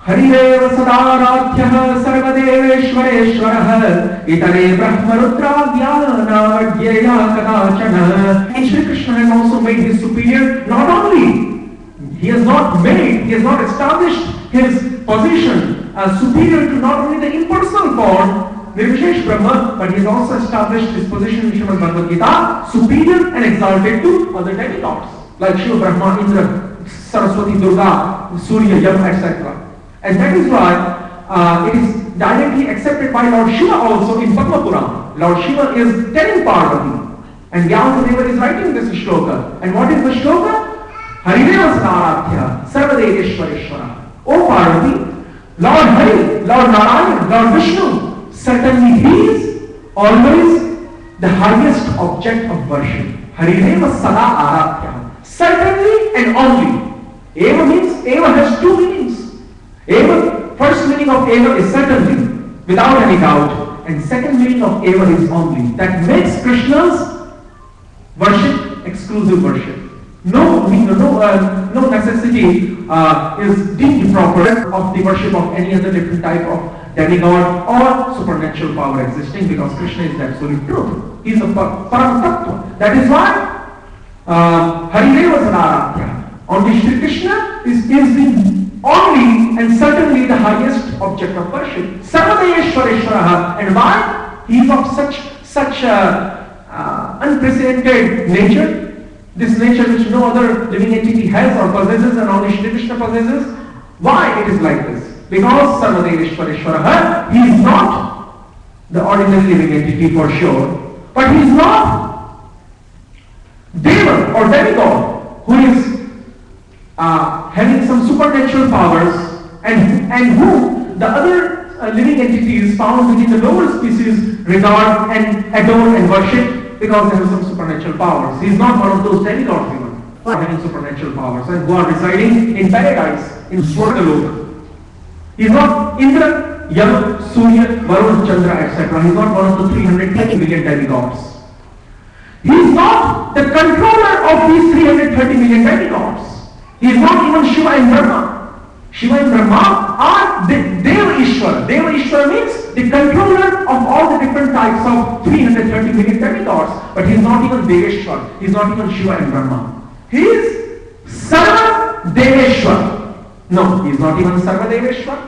Harireva Sadaradhyah Sarvadeveshwareshwarah Itare Brahmarudra Vyana Vadyeya Kadachana. And Shri Krishna has also made his superior. Not only he has not established his position as superior to not only the impersonal form Nirvishesh Brahma, but he has also established his position in Srimad Bhagavad Gita superior and exalted to other demigods like Shiva, Brahma, Indra, Saraswati, Durga, Surya, Yama, etc. And that is why it is directly accepted by Lord Shiva also in Padma Puran. Lord Shiva is telling Parvati, and Vyasadeva is writing this shloka. And what is the shloka? Harireva Sadaradhya Sarvadeveshwareshwara. O Parvati, Lord Hari, Lord Narayan, Lord Vishnu, certainly he is always the highest object of worship. Harireva Sada Aradhya. Certainly and only. Eva means, Eva has two meanings. Eva, first meaning of Eva is certainly, without any doubt. And second meaning of Eva is only. That makes Krishna's worship exclusive worship. No necessity is deemed proper of the worship of any other different type of demigod or supernatural power existing, because Krishna is the absolute truth. He is the Param Tattva. That is why Harireva Sadaradhya. Only Shri Krishna is the only and certainly the highest object of worship. Sarvadeveshwareshwara. And why? He is of such unprecedented nature. This nature which no other living entity has or possesses, and only Shri Krishna possesses. Why it is like this? Because Sarvadeveshwareshwaraha, he is not the ordinary living entity for sure, but he is not Deva or demigod who is having some supernatural powers and who the other living entities found within the lower species regard and adore and worship because they have some supernatural powers. He is not one of those demigods even who are having supernatural powers and who are residing in paradise, in Swargalok. He is not Indra, Yama, Surya, Varuna, Chandra, etc. He is not one of the 330 million demigods. He is not the controller of these 330 million demigods. He is not even Shiva and Brahma. Shiva and Brahma are the Deva Ishwara. Deva Ishwara means the controller of all the different types of 330 million demigods. But he is not even Deveshwar. He is not even Shiva and Brahma. He is Sarva Deveshwar. No, he is not even Sarva Deveshwar.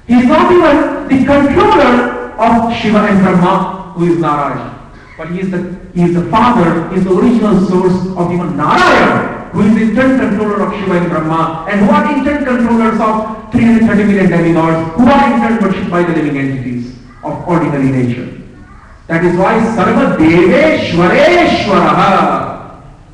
He is not even the controller of Shiva and Brahma, who is Narayana. But he is the father, he is the original source of even Narayana, who is the intern controller of Shiva and Brahma, and who are intern controllers of 330 million demigods, who are in turn worshipped by the living entities of ordinary nature. That is why Sarva Deveshwareshwaraha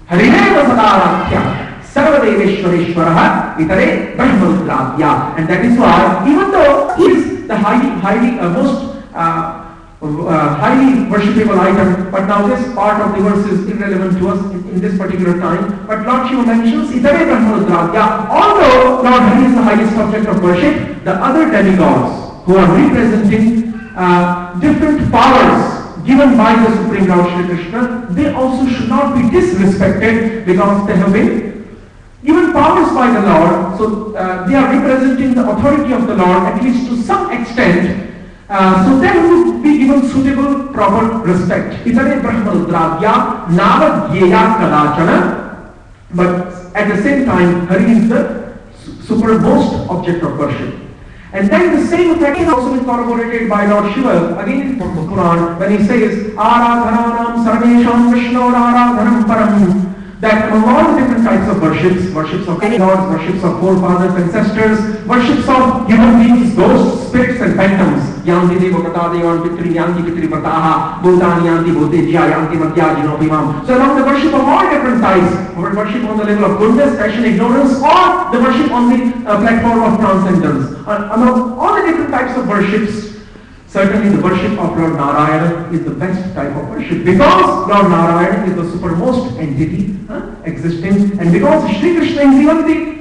Harineva Sadaratya Sarva Deveshwareshwaraha Itare Brahmarudradya. And that is why, even though he is the most highly worshipable item, but now this part of the verse is irrelevant to us in this particular time. But Lord Shiva mentions Itare Brahmarudradya. Although Lord Hari is the highest object of worship, the other demigods who are representing different powers given by the Supreme Lord Shri Krishna, they also should not be disrespected because they have been given powers by the Lord. So they are representing the authority of the Lord, at least to some extent. So they would be given suitable, proper respect. Itare Brahmarudradya Navadyeya Kadachana. But at the same time, Hari is the supermost object of worship. And then the same effect is also been corroborated by Lord Shiva, again in the Quran, when he says, Aradhananam Sarvesham Vishnu Aradhanam Param. That among all the different types of worships of gods, worships of forefathers, ancestors, worships of human beings, ghosts, spirits and phantoms, Yanti Devakata Devan Pitri, Yanti Pitri Pataha, Bhutani Yanti Bhutejya, Yanti Madhya Jinopimam. So among the worship of all different types, worship on the level of goodness, passion, ignorance, or the worship on the platform of transcendence. Among all the different types of worships, certainly the worship of Lord Narayana is the best type of worship, because Lord Narayana is the supermost entity existing, and because Shri Krishna is even the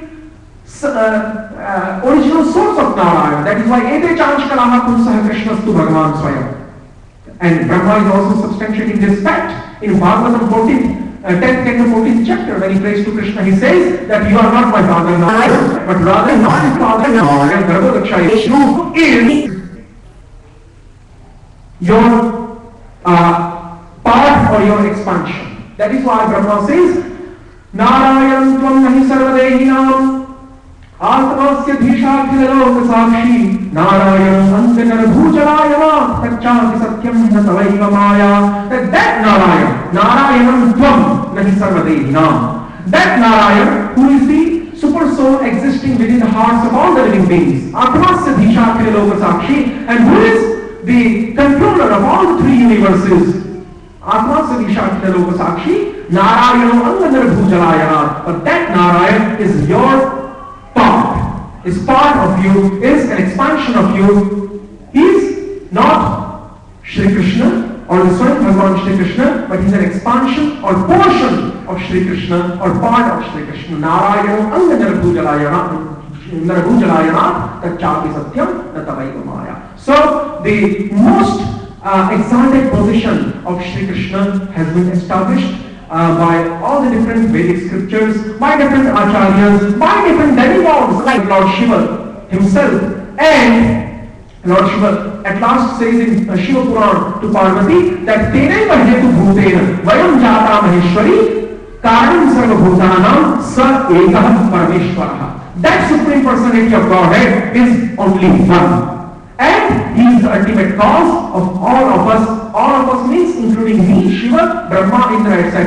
original source of Narayana. That is why Ete Chanch Kalaha Kunsaha Krishnastu Bhagavan Swayam. And Brahma is also substantiating this fact in Bhagavatam 10th canto 14th chapter, when he prays to Krishna, he says that you are not my father Narayana, but rather not father Narayana, Garbhodakshaya, is your part or your expansion. That is why Brahma says, Narayan Tvam Nahi Sarvadehinam Atmasya Dhishakhilalok Sakshi Narayan Antanar Bhujalayana Tachati Satyam Natavaiva Maya. That Narayan Tvam Nahi Sarvadehinam, that Narayan who is the super soul existing within the hearts of all the living beings, Atmasya Dhishakhilalok Sakshi, and who is the controller of all the three universes, Atma Sadishakita Lokasakshi, Narayana Angadara Bhujalayana. But that Narayan is your part, is part of you, is an expansion of you. He is not Shri Krishna or the Swayam Bhagavan Shri Krishna, but he is an expansion or portion of Shri Krishna or part of Shri Krishna. Narayana Angadara Bhujalayana. So the most exalted position of Shri Krishna has been established by all the different Vedic scriptures, by different acharyas, by different demigods like Lord Shiva himself. And Lord Shiva at last says in Shiva Puran to Parvati that Tene Hetu Bhutena Vayam Jata Maheshwari Karanam Sarva Bhutanam Sa Ekah Parameshwaraha. That Supreme Personality of Godhead is only one. And He is the ultimate cause of all of us. All of us means including me, Shiva, Brahma, Indra, etc.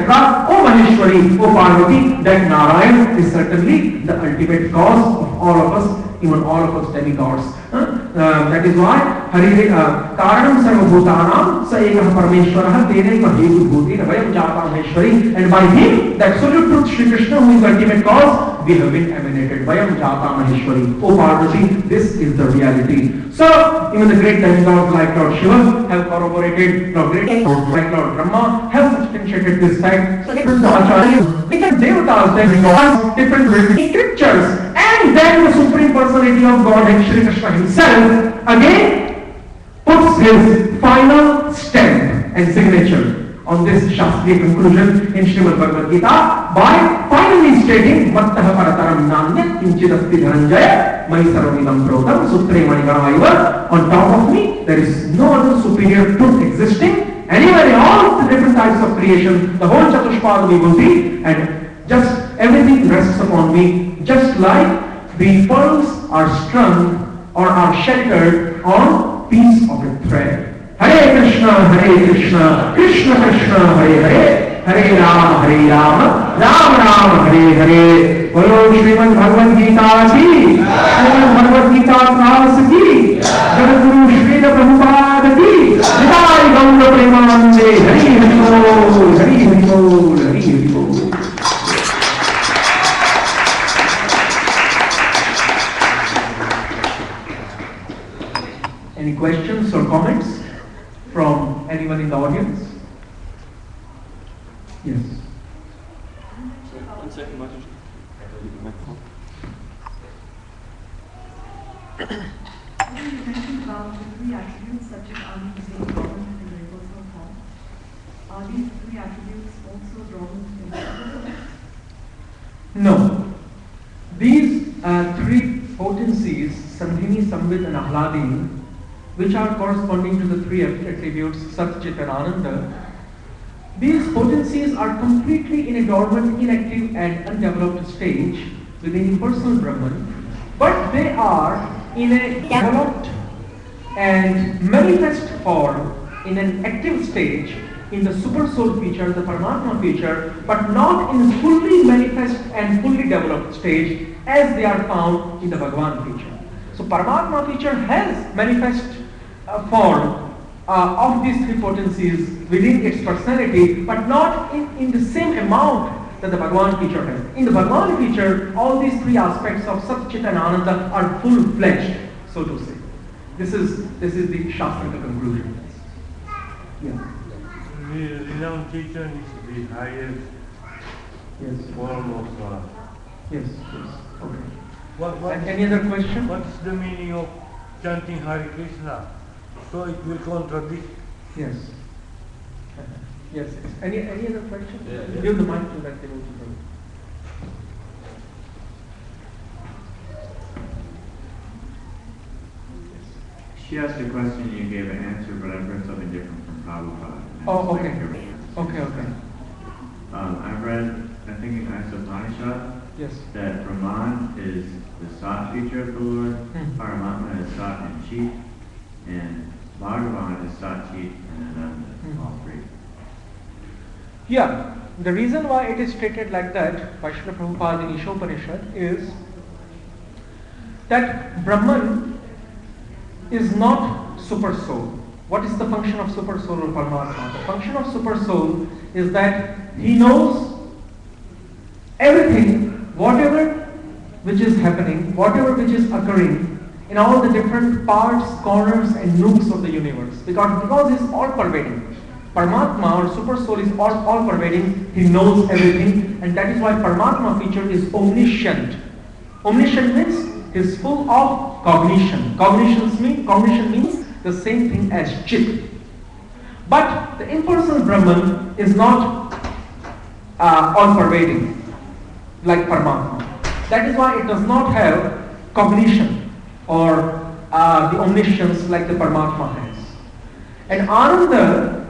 O Maheshwari, O Parvati, that Narayan is certainly the ultimate cause of all of us even all of us demigods. That is why Karanam Sarvabhutanam Sa Ekah Parameshwarah Tenaiva Hetu Bhutina Vayam Jata Maheshwari, and by him, the absolute truth, Shri Krishna, who is the ultimate cause, we have been emanated. Vayam Jata Maheshwari. O Parvati, this is the reality. So, even the great demigods like Lord Shiva have corroborated, great like Lord Brahma have substantiated this fact. So, different acharyas, different devatas, demigods, different scriptures, and then the Supreme Personality of Godhead, Shri Krishna himself, again puts his final stamp and signature on this Shastriya conclusion in Srimad Bhagavad Gita by finally stating Mattah Parataram Nanya Kinchidasti Dhananjaya Mai Sarvamidam Protam Sutre Manigamaiva. On top of me, there is no other superior truth existing anywhere in all the different types of creation, the whole Chatushpada Vibhuti, and just everything rests upon me, just like the pearls are strung or are sheltered on piece of a thread. Hare Krishna, Krishna Krishna, Hare Hare, Hare Rama, Rama Rama, Hare Hare. Bolo Srimad Bhagavad Gita ki, Srimad Bhagavad Gita Class ki, Jagadguru Srila Prabhupada ki, Nitai Gaura Premanande, Hari Hari Bol, Hari Hari Bol, Hari Hari Bol. Any questions or comments from anyone in the audience? Yes. One second, Martin. You mentioned about the three attributes such as Anand, Same, Brahman, and universal form. Are these three attributes also Brahman in the No. These three potencies, Sandhini, Samvit, and Ahladini, which are corresponding to the three attributes Sat, Chit, and Ananda, these potencies are completely in a dormant, inactive, and undeveloped stage within impersonal Brahman, but they are in a developed and manifest form in an active stage in the super soul feature, the Paramatma feature, but not in fully manifest and fully developed stage as they are found in the Bhagavan feature. So Paramatma feature has manifest form of these three potencies within its personality, but not in the same amount that the Bhagavan feature has. In the Bhagavan feature, all these three aspects of Sat, Chit, and Ananda are full-fledged, so to say. This is the Shastrika conclusion. Yeah. The renunciation is the highest form of. Yes. Okay. And any other question? What is the meaning of chanting Hare Krishna? So it will contradict. Yes. Yes. Any other question? Yeah. Give the mic to that devotee. She asked a question, you gave an answer, but I've read something different from Prabhupada. Oh, okay. Okay. I've read, I think in Isa Upanishad, yes, that Brahman is the Sat feature of the Lord, Paramatma is Sat and Chit, and Bhagavan is Sat, Chit, and Ananda, all three. Yeah, the reason why it is stated like that by Srila Prabhupada in Ishopanishad is that Brahman is not super soul. What is the function of super soul or Paramatma? The function of super soul is that he knows everything, whatever which is happening, whatever which is occurring in all the different parts, corners and nooks of the universe. Because it's all pervading. Paramatma or super soul is all pervading. He knows everything, and that is why Paramatma feature is omniscient. Omniscient means he is full of cognition. Cognition means the same thing as Chit. But the impersonal Brahman is not all-pervading like Paramatma. That is why it does not have cognition or the omniscience like the Paramatma has. And Ananda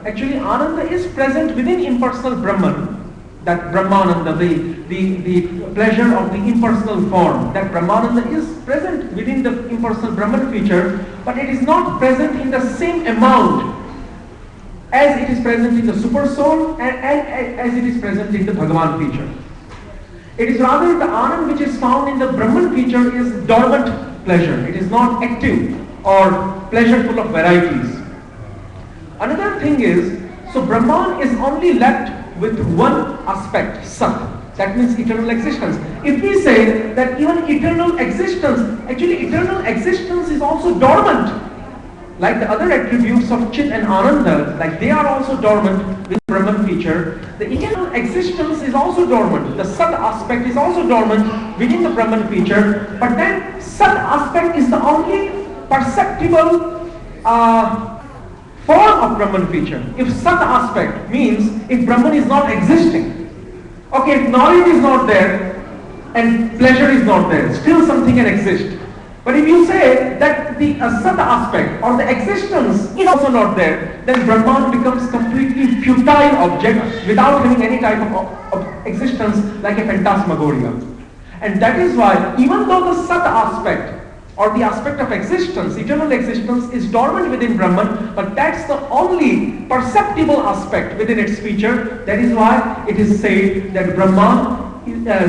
is present within impersonal Brahman, that Brahmananda, the pleasure of the impersonal form, that Brahmananda is present within the impersonal Brahman feature, but it is not present in the same amount as it is present in the super soul and as it is present in the Bhagavan feature. It is rather the Anand which is found in the Brahman feature is dormant, pleasure. It is not active or pleasureful of varieties. Another thing is, so Brahman is only left with one aspect, Sat. That means eternal existence. If we say that even eternal existence, actually eternal existence is also dormant. Like the other attributes of Chit and Ananda, like they are also dormant with Brahman feature. The eternal existence is also dormant. The Sat aspect is also dormant within the Brahman feature. But then Sat aspect is the only perceptible form of Brahman feature. If Sat aspect means if Brahman is not existing. Okay, if knowledge is not there and pleasure is not there, still something can exist. But if you say that the Sat aspect or the existence is also not there, then Brahman becomes completely futile object without having any type of existence, like a phantasmagoria. And that is why even though the Sat aspect or the aspect of existence, eternal existence is dormant within Brahman, but that's the only perceptible aspect within its feature. That is why it is said that Brahman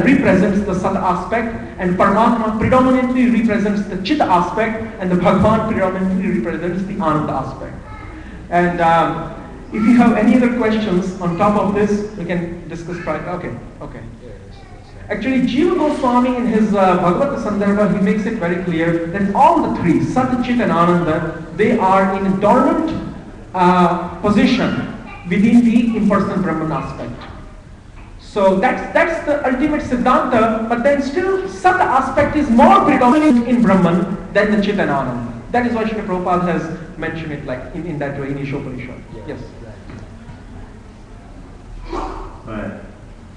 represents the Sat aspect and Paramatma predominantly represents the Chit aspect and the Bhagavan predominantly represents the Ananda aspect. And if you have any other questions on top of this, we can discuss right. Okay. Actually, Jiva Goswami in his Bhagavata Sandarbha, he makes it very clear that all the three, Sat, Chit and Ananda, they are in a dormant position within the impersonal Brahman aspect. So that's the ultimate Siddhanta, but then still Sat aspect is more predominant in Brahman than the Chit and Ananda. That is why Srila Prabhupada has mentioned it like in that way in Ishopanishad. Yes. But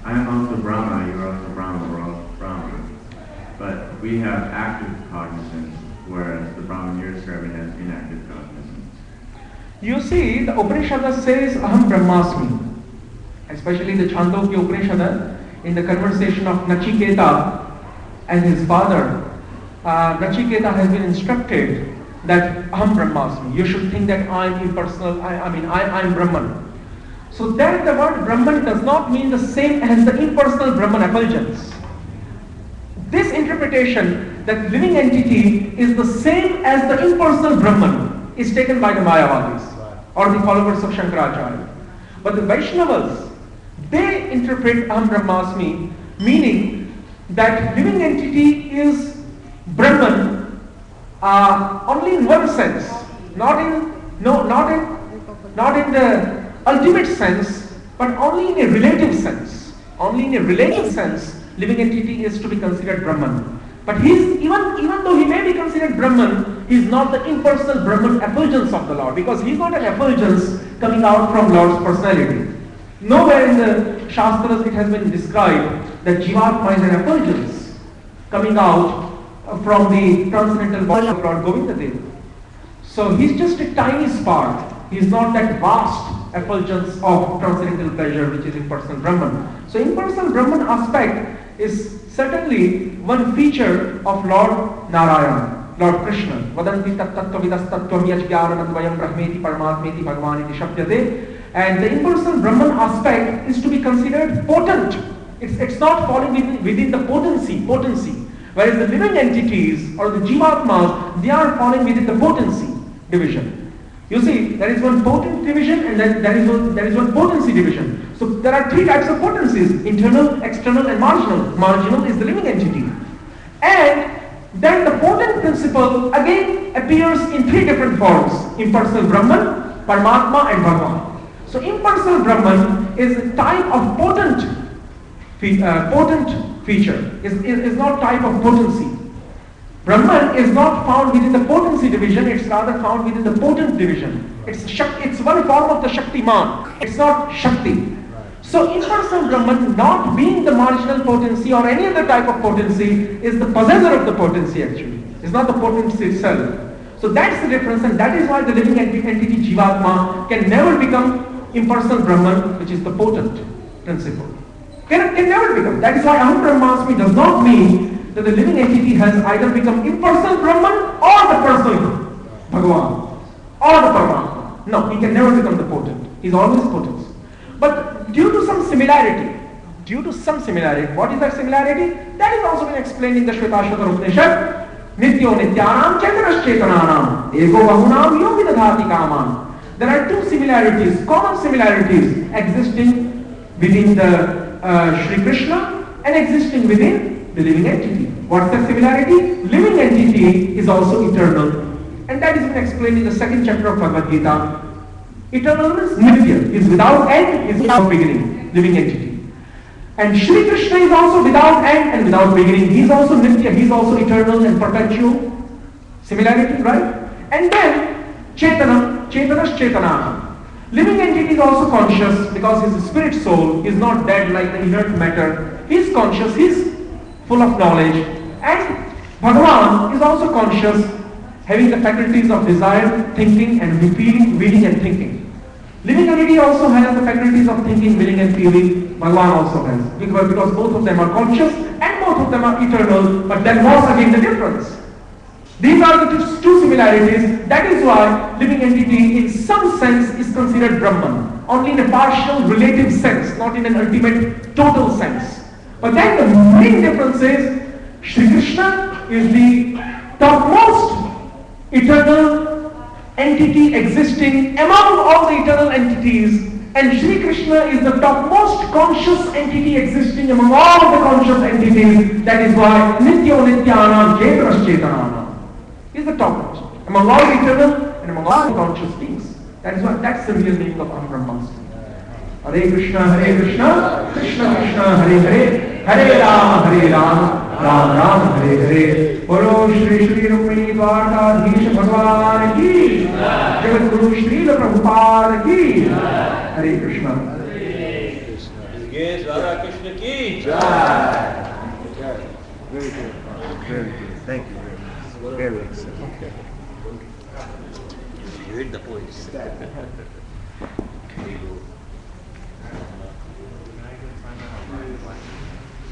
I am also Brahma, you are also Brahma, we're all Brahma. But we have active cognizance, whereas the Brahman you're describing has inactive cognizance. You see, the Upanishad says Aham Brahmasmi. Especially the Chandogya Upanishad, in the conversation of Nachiketa and his father, Nachiketa has been instructed that Aham Brahmasmi. You should think that I am impersonal, I am Brahman. So then the word Brahman does not mean the same as the impersonal Brahman effulgence. This interpretation that living entity is the same as the impersonal Brahman is taken by the Mayavadis or the followers of Shankaracharya. But the Vaishnavas, they interpret Aham Brahmasmi meaning that living entity is Brahman only in one sense, not in the ultimate sense, but only in a relative sense. Only in a relative sense, living entity is to be considered Brahman. But even though he may be considered Brahman, he is not the impersonal Brahman effulgence of the Lord, because he is not an effulgence coming out from Lord's personality. Nowhere in the Shastras it has been described that Jivatma is an effulgence coming out from the transcendental body of Lord Govindadeva. So he is just a tiny spark. He is not that vast effulgence of transcendental pleasure which is impersonal Brahman. So impersonal Brahman aspect is certainly one feature of Lord Narayana, Lord Krishna. Vadanti tat tattva vidas tattvam yajnanadvayam brahmeti paramatmeti bhagavaniti shabdyate. And the impersonal Brahman aspect is to be considered potent. It's not falling within the potency. Whereas the living entities or the Jivatmas, they are falling within the potency division. You see, there is one potent division and then there is one potency division. So there are three types of potencies: internal, external and marginal. Marginal is the living entity. And then the potent principle again appears in three different forms: impersonal Brahman, Paramatma and Bhagavan. So impersonal Brahman is a type of potent feature, is not type of potency. Brahman is not found within the potency division, it's rather found within the potent division. It's one form of the Shaktiman, it's not Shakti. So impersonal Brahman, not being the marginal potency or any other type of potency, is the possessor of the potency actually. It's not the potency itself. So that's the difference, and that is why the living entity Jivatma can never become impersonal Brahman, which is the potent principle. Can never become. That is why Aham Brahmasmi does not mean that the living entity has either become impersonal Brahman or the personal Bhagavan or the Paramatma. No, he can never become the potent. He is always potent. But due to some similarity, what is that similarity? That is also been explained in the Shvetashvatara Upanishad. Nityo nityanam chetanam ego bahunam yogi dadhati kaman. There are two similarities, common similarities existing within the Shri Krishna and existing within the living entity. What's the similarity? Living entity is also eternal, and that is been explained in the second chapter of Bhagavad Gita. Eternal means nitya, is without end, is without beginning, living entity. And Shri Krishna is also without end and without beginning. He is also nitya, he is also eternal and perpetual. Similarity, right? And then Chetana, Chetanas Chetanam. Living entity is also conscious because his spirit soul is not dead like the inert matter. He is conscious, he is full of knowledge. And Bhagavan is also conscious, having the faculties of desire, thinking and feeling, willing and thinking. Living entity also has the faculties of thinking, willing and feeling. Bhagavan also has. Because both of them are conscious and both of them are eternal. But then what's again the difference? These are the two similarities. That is why living entity in some sense is considered Brahman. Only in a partial relative sense, not in an ultimate total sense. But then the main difference is Shri Krishna is the topmost eternal entity existing among all the eternal entities, and Shri Krishna is the topmost conscious entity existing among all the conscious entities. That is why Nityo Nityanam Chetanas Chetanam is the topmost among all eternal and among all the conscious beings. That is why that's the real meaning of Aham Brahmasmi. Hare Krishna, Krishna Krishna, Hare Hare, Hare Rama, Ram Ram, Hare Hare. Bolo Shri Shri Rukmini Dwarkadhish Bhagwan ki, Jagat Guru Srila Prabhupada ki, Hare Krishna. Yes, Radha Krishna ki. Very good. Very good. Thank you very much. Very excellent. You hit the points.